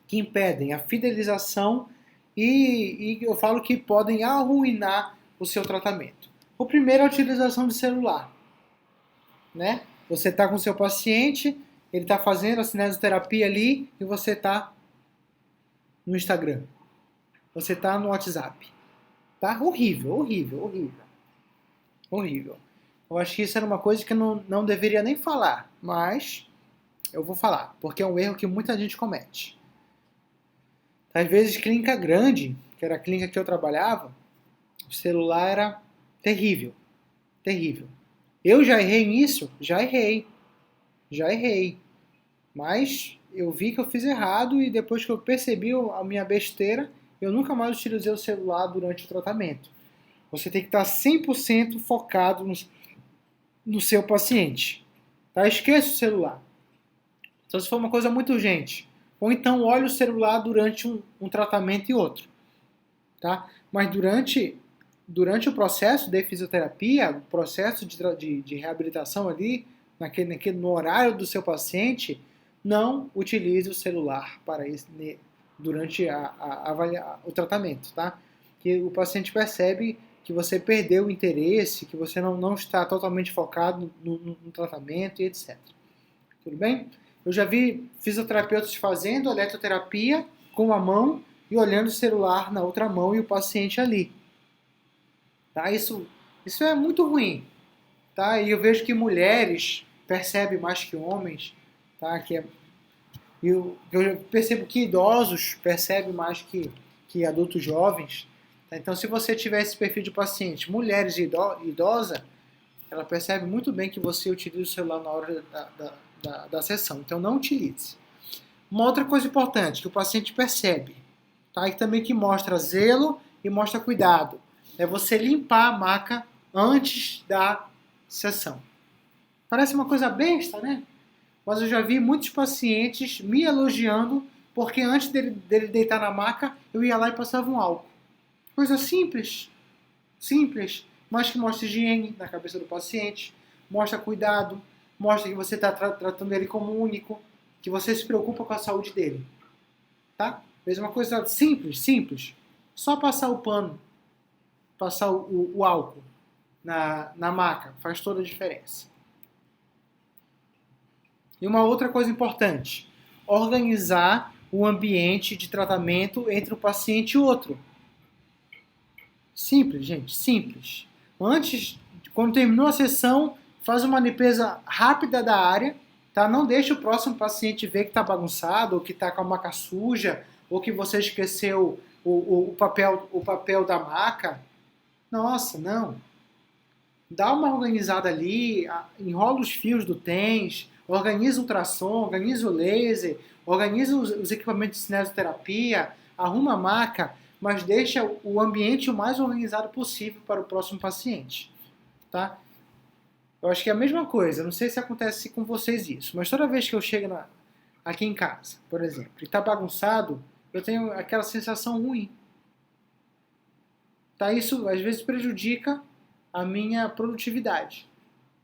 que impedem a fidelização e eu falo que podem arruinar o seu tratamento? O primeiro é a utilização de celular. Né? Você está com o seu paciente, ele está fazendo a cinesioterapia ali e você está no Instagram. Você está no WhatsApp. Tá? Horrível, horrível, horrível. Horrível. Eu acho que isso era uma coisa que eu não deveria nem falar, mas eu vou falar, porque é um erro que muita gente comete. Às vezes, clínica grande, que era a clínica que eu trabalhava, o celular era terrível. Terrível. Eu já errei nisso? Já errei. Mas eu vi que eu fiz errado e depois que eu percebi a minha besteira, eu nunca mais utilizei o celular durante o tratamento. Você tem que estar 100% focado no seu paciente. Tá? Esqueça o celular. Então, se for uma coisa muito urgente. Ou então, olhe o celular durante um tratamento e outro. Tá? Mas durante o processo de fisioterapia, o processo de reabilitação ali, no horário do seu paciente, não utilize o celular para isso, durante o tratamento. Tá? Que o paciente percebe que você perdeu o interesse, que você não está totalmente focado no tratamento e etc. Tudo bem? Eu já vi fisioterapeutas fazendo eletroterapia com uma mão e olhando o celular na outra mão e o paciente ali. Tá? Isso é muito ruim. Tá? E eu vejo que mulheres percebem mais que homens. Tá? Eu percebo que idosos percebem mais que adultos jovens. Tá? Então, se você tiver esse perfil de paciente, mulheres e idosa, ela percebe muito bem que você utiliza o celular na hora da sessão. Então, não utilize. Uma outra coisa importante que o paciente percebe, tá? E também que mostra zelo e mostra cuidado, é você limpar a maca antes da sessão. Parece uma coisa besta, né? Mas eu já vi muitos pacientes me elogiando porque antes dele deitar na maca, eu ia lá e passava um álcool. Coisa simples, mas que mostra higiene na cabeça do paciente, mostra cuidado, mostra que você está tratando ele como único, que você se preocupa com a saúde dele. Tá? Mesma coisa simples. Só passar o pano, passar o álcool na maca, faz toda a diferença. E uma outra coisa importante, organizar o ambiente de tratamento entre um paciente e outro. Simples, gente, simples. Antes, quando terminou a sessão, faz uma limpeza rápida da área, tá? Não deixe o próximo paciente ver que está bagunçado, ou que está com a maca suja, ou que você esqueceu o papel da maca. Nossa, não. Dá uma organizada ali, enrola os fios do TENS, organiza o ultrassom, organiza o laser, organiza os equipamentos de cinesioterapia, arruma a maca, mas deixa o ambiente o mais organizado possível para o próximo paciente. Tá? Eu acho que é a mesma coisa, não sei se acontece com vocês isso, mas toda vez que eu chego aqui em casa, por exemplo, e está bagunçado, eu tenho aquela sensação ruim. Tá? Isso às vezes prejudica a minha produtividade.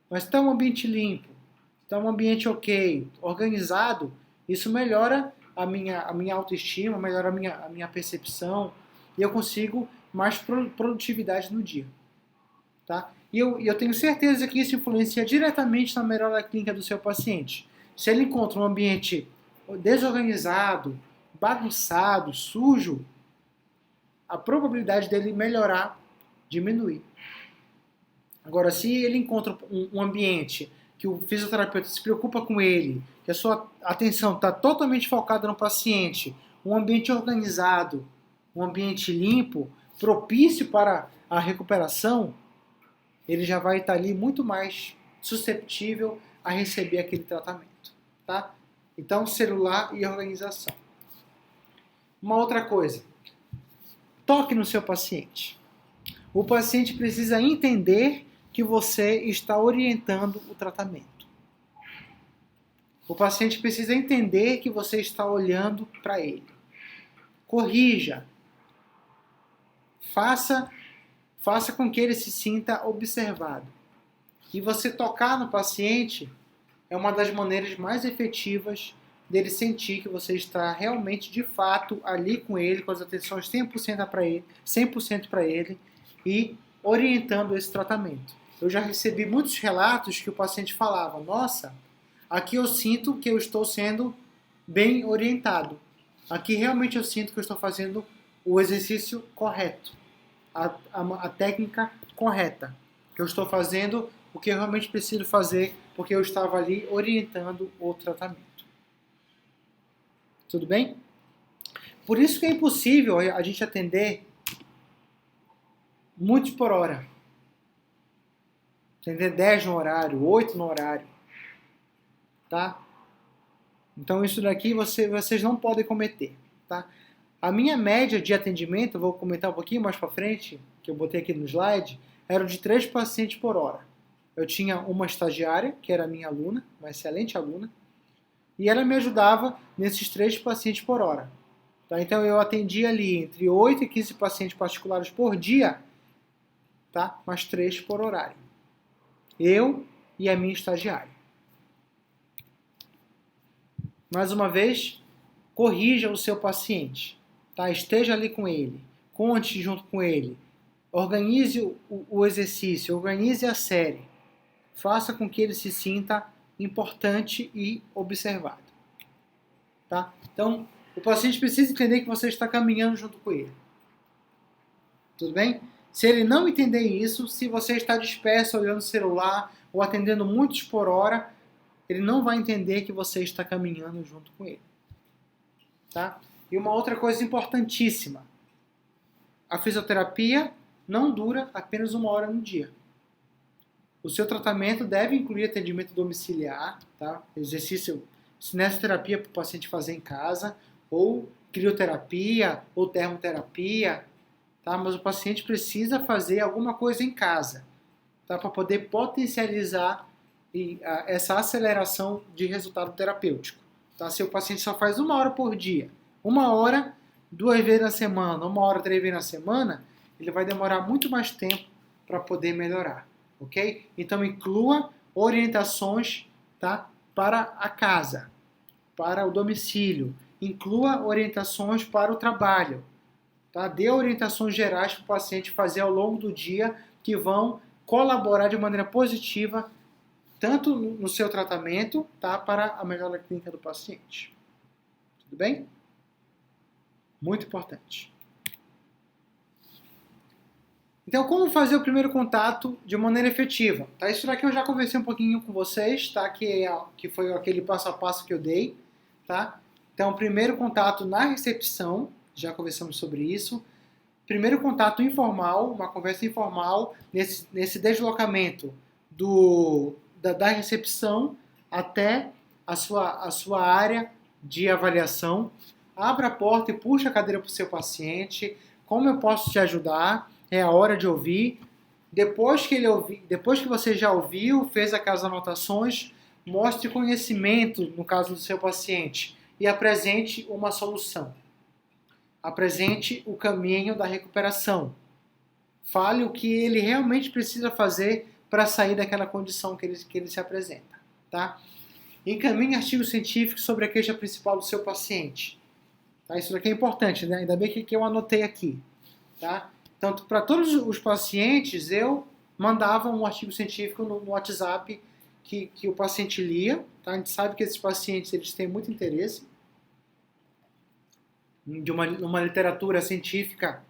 Mas se está um ambiente limpo, se está um ambiente ok, organizado, isso melhora a minha autoestima, melhora a minha percepção e eu consigo mais produtividade no dia. Tá? E eu tenho certeza que isso influencia diretamente na melhora clínica do seu paciente. Se ele encontra um ambiente desorganizado, bagunçado, sujo, a probabilidade dele melhorar diminui. Agora, se ele encontra um ambiente que o fisioterapeuta se preocupa com ele, que a sua atenção está totalmente focada no paciente, um ambiente organizado, um ambiente limpo, propício para a recuperação, ele já vai estar ali muito mais susceptível a receber aquele tratamento. Tá? Então, celular e organização. Uma outra coisa, toque no seu paciente. O paciente precisa entender que você está orientando o tratamento. O paciente precisa entender que você está olhando para ele. Corrija. Faça com que ele se sinta observado. E você tocar no paciente é uma das maneiras mais efetivas dele sentir que você está realmente, de fato, ali com ele, com as atenções 100% para ele e orientando esse tratamento. Eu já recebi muitos relatos que o paciente falava: nossa, aqui eu sinto que eu estou sendo bem orientado. Aqui realmente eu sinto que eu estou fazendo o exercício correto, a técnica correta. Que eu estou fazendo o que eu realmente preciso fazer, porque eu estava ali orientando o tratamento. Tudo bem? Por isso que é impossível a gente atender muitos por hora. Atender 10 no horário, 8 no horário. Tá? Então isso daqui vocês não podem cometer. Tá? A minha média de atendimento, eu vou comentar um pouquinho mais para frente, que eu botei aqui no slide, era de 3 pacientes por hora. Eu tinha uma estagiária, que era minha aluna, uma excelente aluna, e ela me ajudava nesses 3 pacientes por hora. Tá? Então eu atendia ali entre 8 e 15 pacientes particulares por dia, tá? Mais 3 por horário. Eu e a minha estagiária. Mais uma vez, corrija o seu paciente. Tá? Esteja ali com ele. Conte junto com ele. Organize o exercício. Organize a série. Faça com que ele se sinta importante e observado. Tá? Então, o paciente precisa entender que você está caminhando junto com ele. Tudo bem? Se ele não entender isso, se você está disperso olhando o celular ou atendendo muitos por hora, ele não vai entender que você está caminhando junto com ele. Tá? E uma outra coisa importantíssima. A fisioterapia não dura apenas 1 hora no dia. O seu tratamento deve incluir atendimento domiciliar, tá? Exercício, cinesioterapia para o paciente fazer em casa, ou crioterapia, ou termoterapia, tá? Mas o paciente precisa fazer alguma coisa em casa, tá? Para poder potencializar essa aceleração de resultado terapêutico. Tá? Se o paciente só faz 1 hora por dia, 1 hora 2 vezes na semana, 1 hora 3 vezes na semana, ele vai demorar muito mais tempo para poder melhorar. Ok? Então inclua orientações, tá, para a casa, para o domicílio. Inclua orientações para o trabalho. Tá? Dê orientações gerais para o paciente fazer ao longo do dia que vão colaborar de maneira positiva tanto no seu tratamento, tá, para a melhora clínica do paciente. Tudo bem? Muito importante. Então, como fazer o primeiro contato de maneira efetiva? Tá? Isso daqui eu já conversei um pouquinho com vocês, tá? Que foi aquele passo a passo que eu dei. Tá? Então, primeiro contato na recepção, já conversamos sobre isso. Primeiro contato informal, uma conversa informal, nesse deslocamento da recepção até a sua área de avaliação. Abra a porta e puxa a cadeira para o seu paciente. Como eu posso te ajudar? É a hora de ouvir. Depois que você já ouviu, fez aquelas anotações, mostre conhecimento no caso do seu paciente e apresente uma solução. Apresente o caminho da recuperação. Fale o que ele realmente precisa fazer para sair daquela condição que ele se apresenta. Tá? Encaminhe artigos científicos sobre a queixa principal do seu paciente. Tá? Isso daqui é importante, né? Ainda bem que eu anotei aqui. Tá? Então, para todos os pacientes, eu mandava um artigo científico no WhatsApp que o paciente lia. Tá? A gente sabe que esses pacientes eles têm muito interesse de uma literatura científica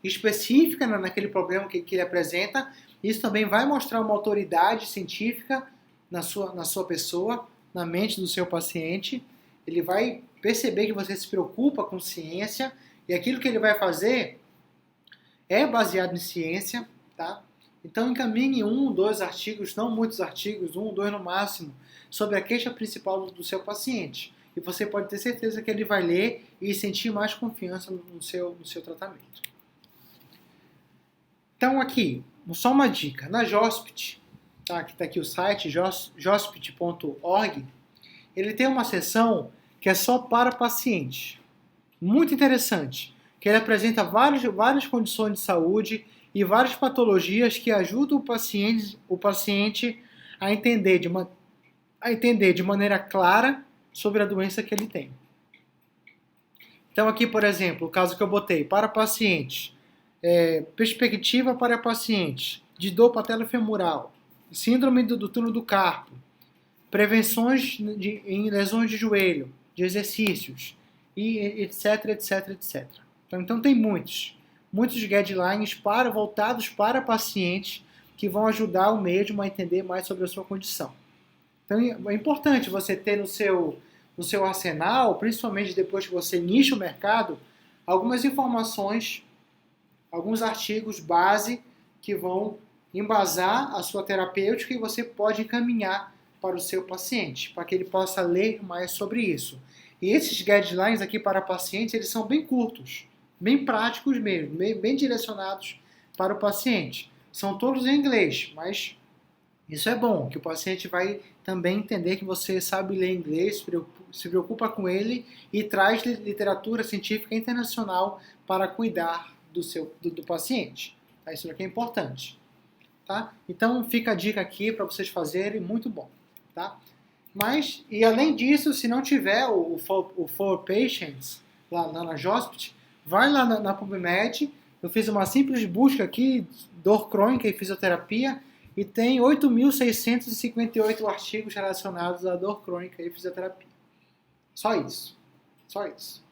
específica naquele problema que ele apresenta. Isso também vai mostrar uma autoridade científica na sua pessoa, na mente do seu paciente. Ele vai perceber que você se preocupa com ciência e aquilo que ele vai fazer é baseado em ciência, tá? Então encaminhe 1, 2 artigos, não muitos artigos, 1, 2 no máximo, sobre a queixa principal do seu paciente. E você pode ter certeza que ele vai ler e sentir mais confiança no seu tratamento. Então aqui, só uma dica. Na Jospit, tá? Que está aqui o site, jospit.org, ele tem uma seção que é só para pacientes. Muito interessante. Que ele apresenta várias condições de saúde e várias patologias que ajudam o paciente a entender de maneira clara sobre a doença que ele tem. Então aqui, por exemplo, o caso que eu botei, para pacientes, perspectiva para pacientes de dor patelofemoral, síndrome do túnel do carpo, prevenções em lesões de joelho, de exercícios, e etc, etc, etc. Então tem muitos guidelines voltados para pacientes que vão ajudar o mesmo a entender mais sobre a sua condição. Então é importante você ter no seu arsenal, principalmente depois que você nicha o mercado, algumas informações, alguns artigos base que vão embasar a sua terapêutica e você pode encaminhar para o seu paciente, para que ele possa ler mais sobre isso. E esses guidelines aqui para pacientes, eles são bem curtos, bem práticos mesmo, bem direcionados para o paciente. São todos em inglês, mas isso é bom, que o paciente vai também entender que você sabe ler inglês, se preocupa com ele e traz literatura científica internacional para cuidar do paciente. Tá? Isso aqui é importante. Tá? Então fica a dica aqui para vocês fazerem, muito bom. Tá? Mas, e além disso, se não tiver o For Patients lá na Jospit, vai lá na PubMed. Eu fiz uma simples busca aqui, dor crônica e fisioterapia, e tem 8.658 artigos relacionados à dor crônica e fisioterapia. Só isso. Só isso.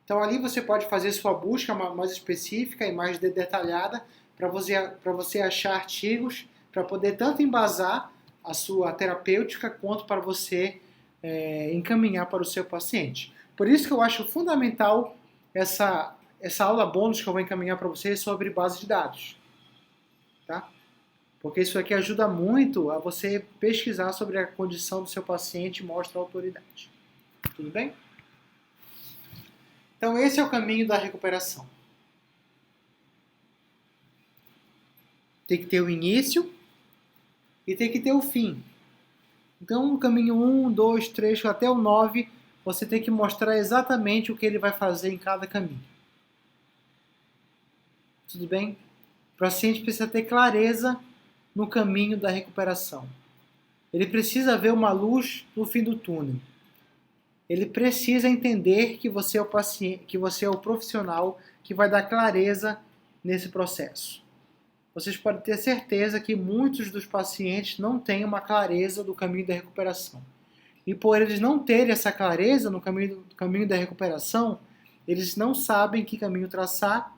Então ali você pode fazer sua busca mais específica e mais detalhada para você achar artigos para poder tanto embasar a sua terapêutica quanto para você encaminhar para o seu paciente. Por isso que eu acho fundamental essa aula bônus que eu vou encaminhar para vocês sobre base de dados. Tá? Porque isso aqui ajuda muito a você pesquisar sobre a condição do seu paciente e mostra a autoridade. Tudo bem? Então esse é o caminho da recuperação. Tem que ter o início e tem que ter o fim. Então no caminho 1, 2, 3, até o 9, você tem que mostrar exatamente o que ele vai fazer em cada caminho. Tudo bem? O paciente precisa ter clareza no caminho da recuperação. Ele precisa ver uma luz no fim do túnel. Ele precisa entender que você é o paciente, que você é o profissional que vai dar clareza nesse processo. Vocês podem ter certeza que muitos dos pacientes não têm uma clareza do caminho da recuperação. E por eles não terem essa clareza no caminho da recuperação, eles não sabem que caminho traçar.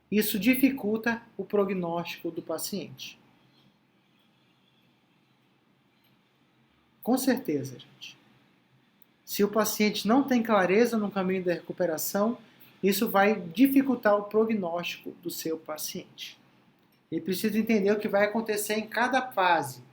Isso dificulta o prognóstico do paciente. Com certeza, gente. Se o paciente não tem clareza no caminho da recuperação, isso vai dificultar o prognóstico do seu paciente. Ele precisa entender o que vai acontecer em cada fase.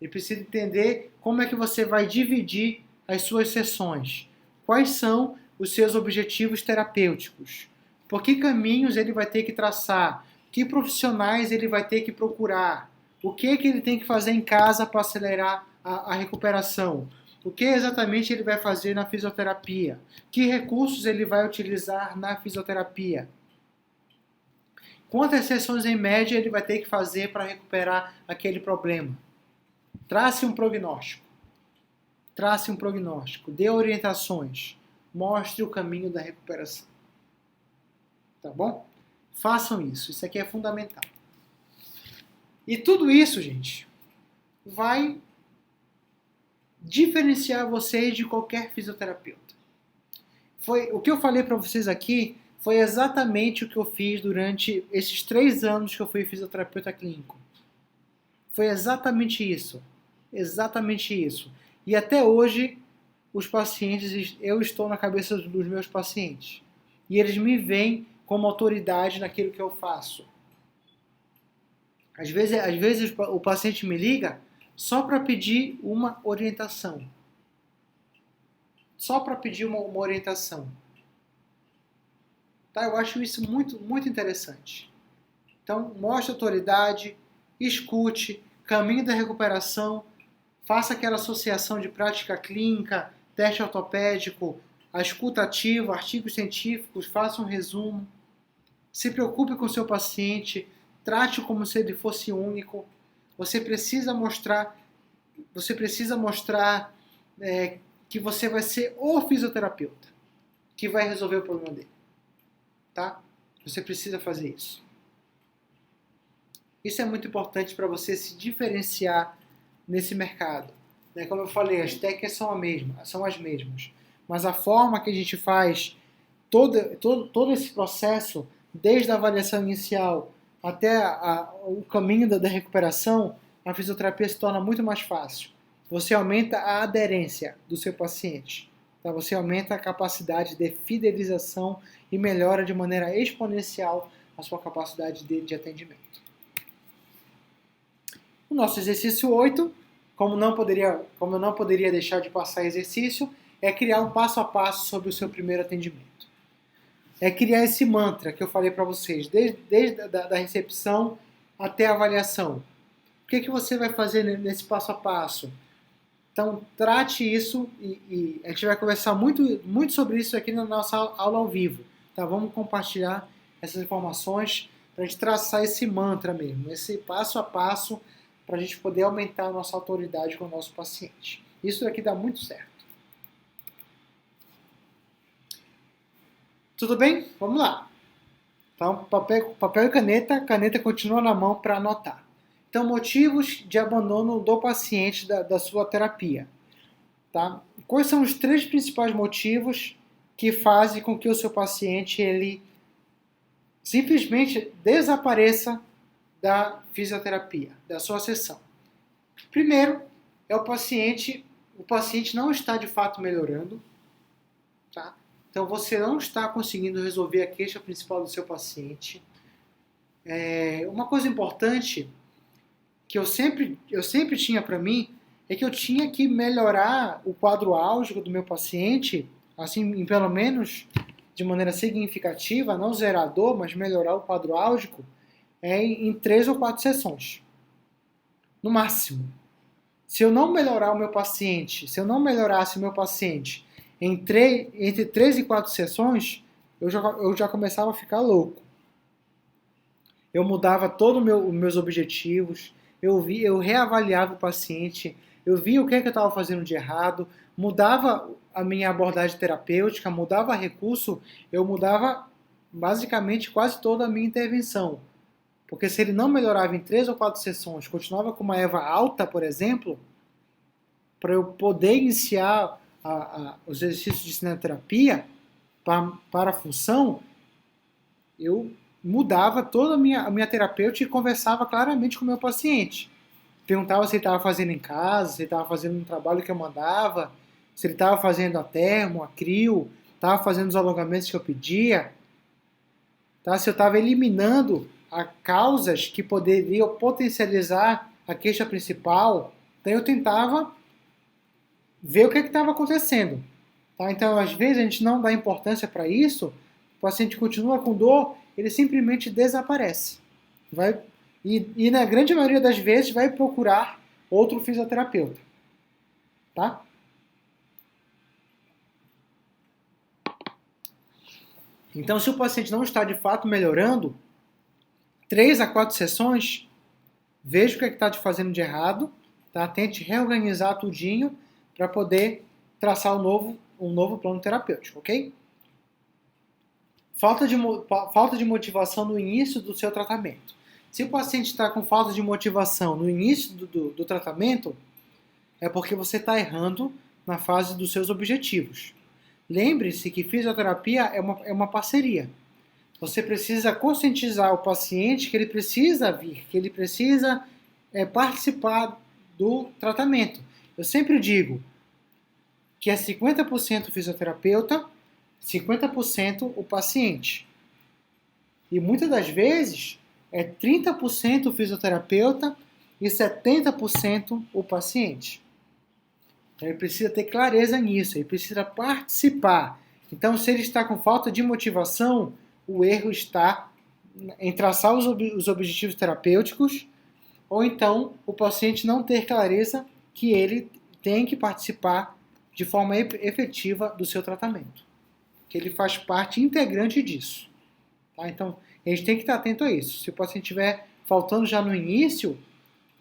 Ele precisa entender como é que você vai dividir as suas sessões. Quais são os seus objetivos terapêuticos? Por que caminhos ele vai ter que traçar? Que profissionais ele vai ter que procurar? O que ele tem que fazer em casa para acelerar a recuperação? O que exatamente ele vai fazer na fisioterapia? Que recursos ele vai utilizar na fisioterapia? Quantas sessões em média ele vai ter que fazer para recuperar aquele problema? Trace um prognóstico. Trace um prognóstico. Dê orientações. Mostre o caminho da recuperação. Tá bom? Façam isso. Isso aqui é fundamental. E tudo isso, gente, vai diferenciar vocês de qualquer fisioterapeuta. O que eu falei para vocês aqui foi exatamente o que eu fiz durante esses 3 anos que eu fui fisioterapeuta clínico. Foi exatamente isso. Exatamente isso. E até hoje, os pacientes, eu estou na cabeça dos meus pacientes. E eles me veem como autoridade naquilo que eu faço. Às vezes o paciente me liga só para pedir uma orientação. Só para pedir uma orientação. Tá? Eu acho isso muito, muito interessante. Então, mostre autoridade, escute, caminho da recuperação, faça aquela associação de prática clínica, teste ortopédico, a escuta ativa, artigos científicos, faça um resumo. Se preocupe com o seu paciente, trate-o como se ele fosse único. Você precisa mostrar que você vai ser o fisioterapeuta que vai resolver o problema dele. Tá? Você precisa fazer isso. Isso é muito importante para você se diferenciar nesse mercado. Como eu falei, as técnicas são as mesmas. Mas a forma que a gente faz todo esse processo, desde a avaliação inicial até o caminho da recuperação, a fisioterapia se torna muito mais fácil. Você aumenta a aderência do seu paciente. Tá? Você aumenta a capacidade de fidelização e melhora de maneira exponencial a sua capacidade de atendimento. O nosso exercício 8, como eu não poderia deixar de passar exercício, é criar um passo a passo sobre o seu primeiro atendimento. É criar esse mantra que eu falei para vocês, desde a recepção até a avaliação. O que você vai fazer nesse passo a passo? Então, trate isso e a gente vai conversar muito, muito sobre isso aqui na nossa aula ao vivo. Tá? Vamos compartilhar essas informações para a gente traçar esse mantra mesmo, esse passo a passo para a gente poder aumentar a nossa autoridade com o nosso paciente. Isso daqui dá muito certo. Tudo bem? Vamos lá. Então, papel e caneta continua na mão para anotar. Então, motivos de abandono do paciente da sua terapia. Tá? Quais são os 3 principais motivos que fazem com que o seu paciente ele simplesmente desapareça da fisioterapia, da sua sessão? Primeiro, é o paciente não está de fato melhorando, tá? Então você não está conseguindo resolver a queixa principal do seu paciente. Uma coisa importante que eu sempre tinha para mim é que eu tinha que melhorar o quadro álgico do meu paciente, assim, pelo menos de maneira significativa, não zerador, mas melhorar o quadro álgico em 3 ou 4 sessões, no máximo. Se eu não melhorasse o meu paciente entre 3 e 4 sessões, eu já começava a ficar louco. Eu mudava todos os meus objetivos, eu reavaliava o paciente, eu via o que eu estava fazendo de errado, mudava a minha abordagem terapêutica, mudava recurso, eu mudava basicamente quase toda a minha intervenção. Porque se ele não melhorava em 3 ou 4 sessões, continuava com uma EVA alta, por exemplo, para eu poder iniciar os exercícios de cineterapia para a função, eu mudava toda a minha terapêutica e conversava claramente com o meu paciente. Perguntava se ele estava fazendo em casa, se ele estava fazendo um trabalho que eu mandava, se ele estava fazendo a termo, a crio, estava fazendo os alongamentos que eu pedia, tá? Se eu estava eliminando causas que poderiam potencializar a queixa principal. Então eu tentava ver o que estava acontecendo. Tá? Então, às vezes, a gente não dá importância para isso, o paciente continua com dor, ele simplesmente desaparece. E na grande maioria das vezes vai procurar outro fisioterapeuta. Tá? Então, se o paciente não está de fato melhorando, 3 a 4 sessões, veja o que está te fazendo de errado, tá? Tente reorganizar tudinho para poder traçar um novo plano terapêutico, ok? Falta de motivação no início do seu tratamento. Se o paciente está com falta de motivação no início do tratamento, é porque você está errando na fase dos seus objetivos. Lembre-se que fisioterapia é uma parceria. Você precisa conscientizar o paciente que ele precisa vir, que ele precisa participar do tratamento. Eu sempre digo que é 50% o fisioterapeuta, 50% o paciente. E muitas das vezes é 30% o fisioterapeuta e 70% o paciente. Então, ele precisa ter clareza nisso, ele precisa participar. Então, se ele está com falta de motivação, o erro está em traçar os objetivos terapêuticos, ou então o paciente não ter clareza que ele tem que participar de forma efetiva do seu tratamento, que ele faz parte integrante disso. Tá? Então, a gente tem que estar atento a isso. Se o paciente estiver faltando já no início,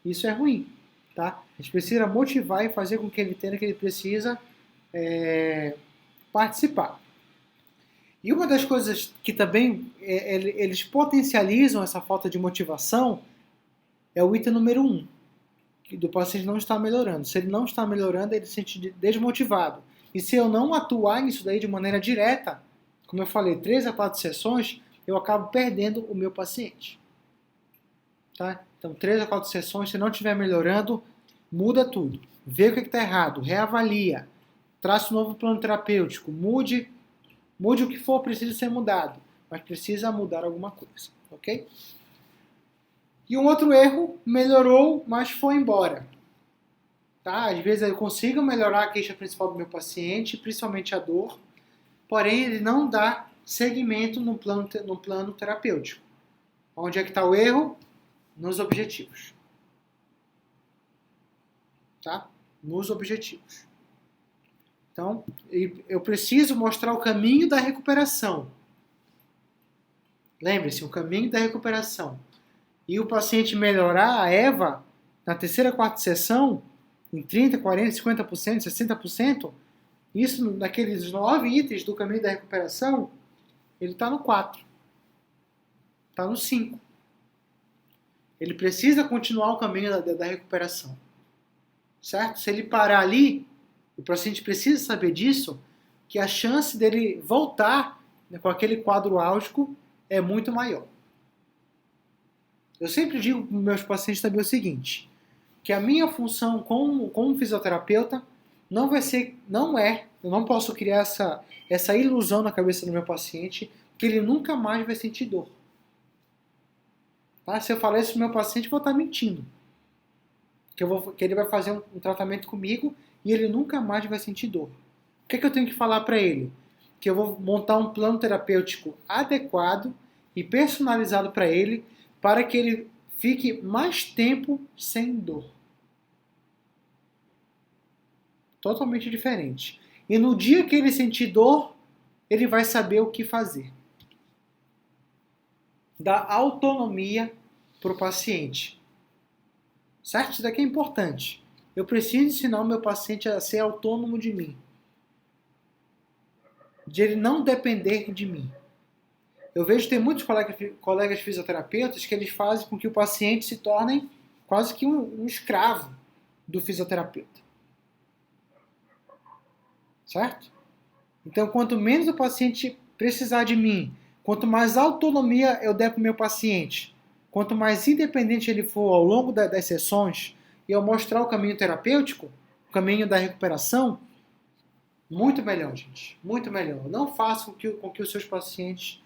isso é ruim. Tá? A gente precisa motivar e fazer com que ele tenha que ele precisa participar. E uma das coisas que também eles potencializam essa falta de motivação é o item número 1, que do paciente não está melhorando. Se ele não está melhorando, ele se sente desmotivado. E se eu não atuar nisso daí de maneira direta, como eu falei, 3 a 4 sessões, eu acabo perdendo o meu paciente. Tá? Então, 3 a 4 sessões, se não estiver melhorando, muda tudo. Vê o que está errado, reavalia, traça um novo plano terapêutico, mude o que for preciso ser mudado, mas precisa mudar alguma coisa, ok? E um outro erro, melhorou, mas foi embora. Tá? Às vezes eu consigo melhorar a queixa principal do meu paciente, principalmente a dor, porém ele não dá seguimento no plano terapêutico. Onde é que está o erro? Nos objetivos. Tá? Nos objetivos. Então, eu preciso mostrar o caminho da recuperação. Lembre-se, o caminho da recuperação. E o paciente melhorar a EVA na terceira, quarta sessão, em 30%, 40%, 50%, 60%, isso naqueles 9 itens do caminho da recuperação, ele está no 4. Está no 5. Ele precisa continuar o caminho da recuperação. Certo? Se ele parar ali, o paciente precisa saber disso, que a chance dele voltar com aquele quadro álgico é muito maior. Eu sempre digo para os meus pacientes também o seguinte, que a minha função como fisioterapeuta eu não posso criar essa ilusão na cabeça do meu paciente que ele nunca mais vai sentir dor. Tá? Se eu falar isso para o meu paciente, eu vou estar mentindo. Que ele vai fazer um tratamento comigo e ele nunca mais vai sentir dor. O que eu tenho que falar para ele? Que eu vou montar um plano terapêutico adequado e personalizado para ele, para que ele fique mais tempo sem dor. Totalmente diferente. E no dia que ele sentir dor, ele vai saber o que fazer. Dar autonomia para o paciente. Certo? Isso daqui é importante. Eu preciso ensinar o meu paciente a ser autônomo de mim. De ele não depender de mim. Eu vejo que tem muitos colegas fisioterapeutas que eles fazem com que o paciente se torne quase que um escravo do fisioterapeuta. Certo? Então, quanto menos o paciente precisar de mim, quanto mais autonomia eu der para o meu paciente, quanto mais independente ele for ao longo das sessões, e eu mostrar o caminho terapêutico, o caminho da recuperação, muito melhor, gente. Muito melhor. Não faça com que os seus pacientes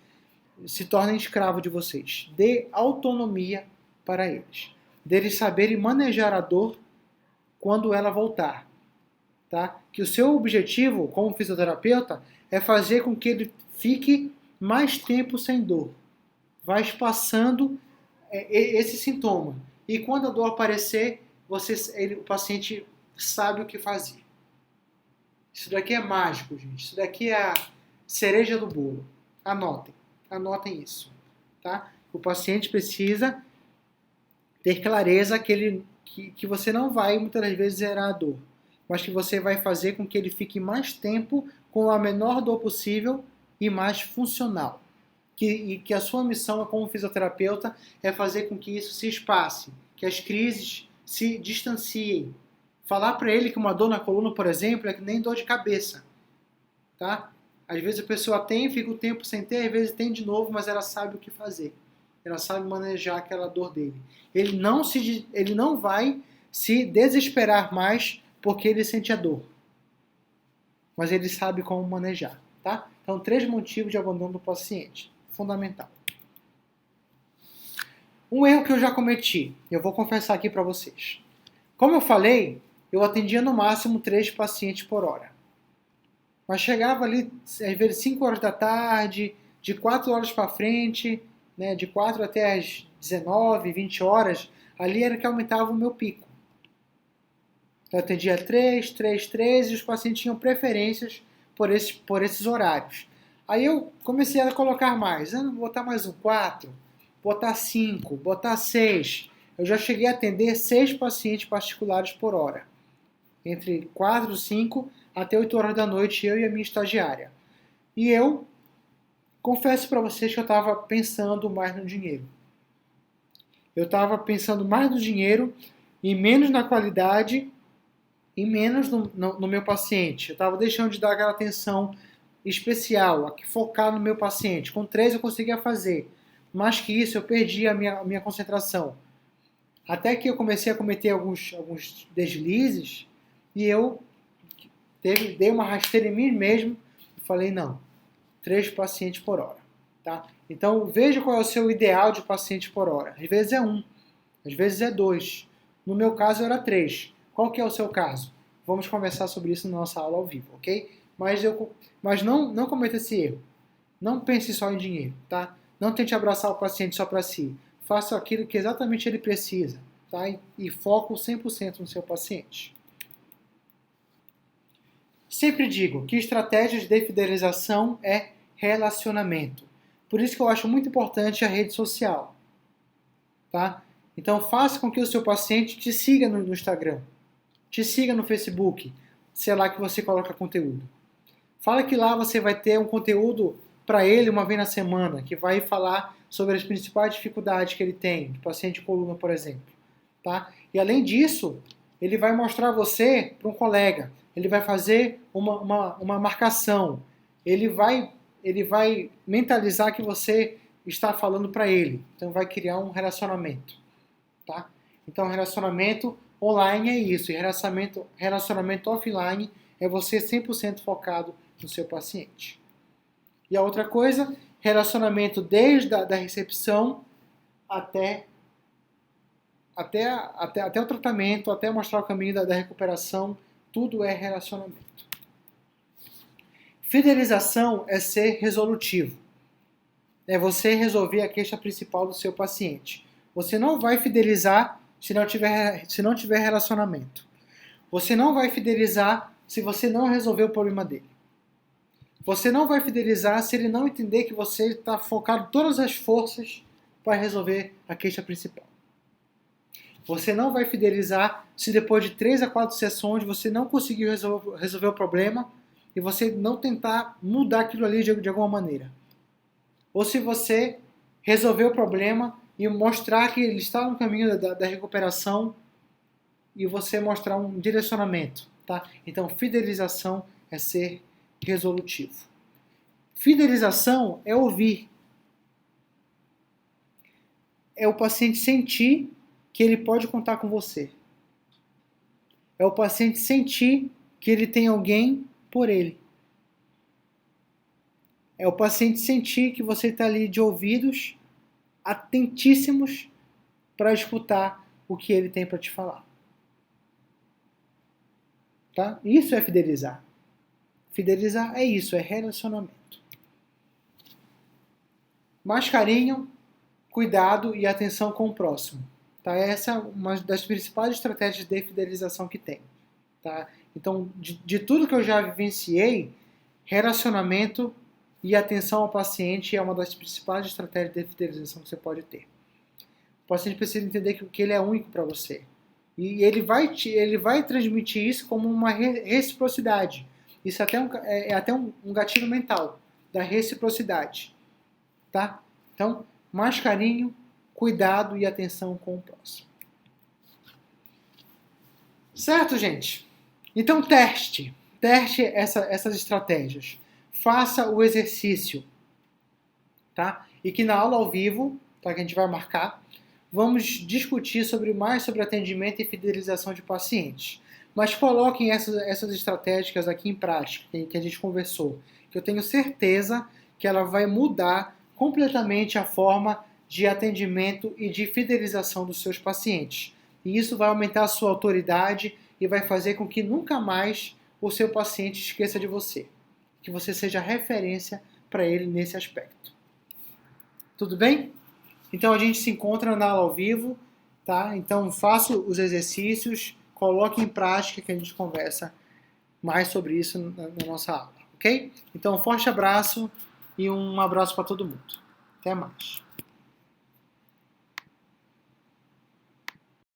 se tornem escravos de vocês. Dê autonomia para eles. Deles saberem manejar a dor quando ela voltar. Tá? Que o seu objetivo, como fisioterapeuta, é fazer com que ele fique mais tempo sem dor. Vai espaçando esse sintoma. E quando a dor aparecer, o paciente sabe o que fazer. Isso daqui é mágico, gente. Isso daqui é a cereja do bolo. Anotem isso. Tá? O paciente precisa ter clareza que você não vai, muitas das vezes, zerar a dor, mas que você vai fazer com que ele fique mais tempo com a menor dor possível e mais funcional. E que a sua missão como fisioterapeuta é fazer com que isso se espace, que as crises se distanciem. Falar para ele que uma dor na coluna, por exemplo, é que nem dor de cabeça. Tá? Às vezes a pessoa tem, fica o tempo sem ter, às vezes tem de novo, mas ela sabe o que fazer. Ela sabe manejar aquela dor dele. Ele não vai se desesperar mais porque ele sente a dor. Mas ele sabe como manejar. Tá? Então, 3 motivos de abandono do paciente. Fundamental. Um erro que eu já cometi, eu vou confessar aqui para vocês. Como eu falei, eu atendia no máximo 3 pacientes por hora. Mas chegava ali, às vezes, 5 horas da tarde, de 4 horas para frente, né, de 4 até as 19, 20 horas, ali era que aumentava o meu pico. Eu atendia 3, e os pacientes tinham preferências por esses horários. Aí eu comecei a colocar mais, vou botar mais um 4, botar 5, botar 6. Eu já cheguei a atender 6 pacientes particulares por hora. Entre 4, 5 até 8 horas da noite, eu e a minha estagiária. E eu confesso para vocês que eu estava pensando mais no dinheiro. Eu estava pensando mais no dinheiro e menos na qualidade e menos no meu paciente. Eu estava deixando de dar aquela atenção especial, focar no meu paciente. Com 3 eu conseguia fazer. Mais que isso, eu perdi a minha concentração. Até que eu comecei a cometer alguns deslizes e eu dei uma rasteira em mim mesmo e falei, não, 3 pacientes por hora. Tá? Então, veja qual é o seu ideal de paciente por hora. Às vezes é 1, às vezes é 2. No meu caso, era 3. Qual que é o seu caso? Vamos conversar sobre isso na nossa aula ao vivo, ok? Mas não cometa esse erro. Não pense só em dinheiro, tá? Não tente abraçar o paciente só para si. Faça aquilo que exatamente ele precisa, tá? E foco 100% no seu paciente. Sempre digo que estratégias de fidelização é relacionamento. Por isso que eu acho muito importante a rede social, tá? Então faça com que o seu paciente te siga no Instagram, te siga no Facebook, sei lá que você coloca conteúdo. Fala que lá você vai ter um conteúdo para ele uma vez na semana, que vai falar sobre as principais dificuldades que ele tem, de paciente de coluna, por exemplo. Tá? E além disso, ele vai mostrar você para um colega, ele vai fazer uma marcação, ele vai mentalizar que você está falando para ele, então vai criar um relacionamento. Tá? Então, relacionamento online é isso, e relacionamento offline é você 100% focado no seu paciente. E a outra coisa, relacionamento desde a da recepção até o tratamento, até mostrar o caminho da recuperação, tudo é relacionamento. Fidelização é ser resolutivo. É você resolver a queixa principal do seu paciente. Você não vai fidelizar se não tiver relacionamento. Você não vai fidelizar se você não resolver o problema dele. Você não vai fidelizar se ele não entender que você está focado todas as forças para resolver a queixa principal. Você não vai fidelizar se depois de 3 a 4 sessões você não conseguiu resolver o problema e você não tentar mudar aquilo ali de alguma maneira. Ou se você resolver o problema e mostrar que ele está no caminho da recuperação e você mostrar um direcionamento. Tá? Então, fidelização é ser resolutivo. Fidelização é ouvir. É o paciente sentir que ele pode contar com você. É o paciente sentir que ele tem alguém por ele. É o paciente sentir que você está ali de ouvidos atentíssimos para escutar o que ele tem para te falar. Tá? Isso é fidelizar. Fidelizar é isso, é relacionamento. Mais carinho, cuidado e atenção com o próximo. Tá? Essa é uma das principais estratégias de fidelização que tem. Tá? Então, de tudo que eu já vivenciei, relacionamento e atenção ao paciente é uma das principais estratégias de fidelização que você pode ter. O paciente precisa entender que ele é único para você. E ele vai transmitir isso como uma reciprocidade. Isso é até um gatilho mental da reciprocidade. Tá? Então, mais carinho, cuidado e atenção com o próximo. Certo, gente? Então, teste essas estratégias. Faça o exercício. Tá? E que na aula ao vivo, tá, que a gente vai marcar, vamos discutir mais sobre atendimento e fidelização de pacientes. Mas coloquem essas estratégias aqui em prática, que a gente conversou. Que eu tenho certeza que ela vai mudar completamente a forma de atendimento e de fidelização dos seus pacientes. E isso vai aumentar a sua autoridade e vai fazer com que nunca mais o seu paciente esqueça de você. Que você seja referência para ele nesse aspecto. Tudo bem? Então a gente se encontra na aula ao vivo, tá? Então faça os exercícios, coloque em prática que a gente conversa mais sobre isso na nossa aula, ok? Então um forte abraço e um abraço para todo mundo. Até mais.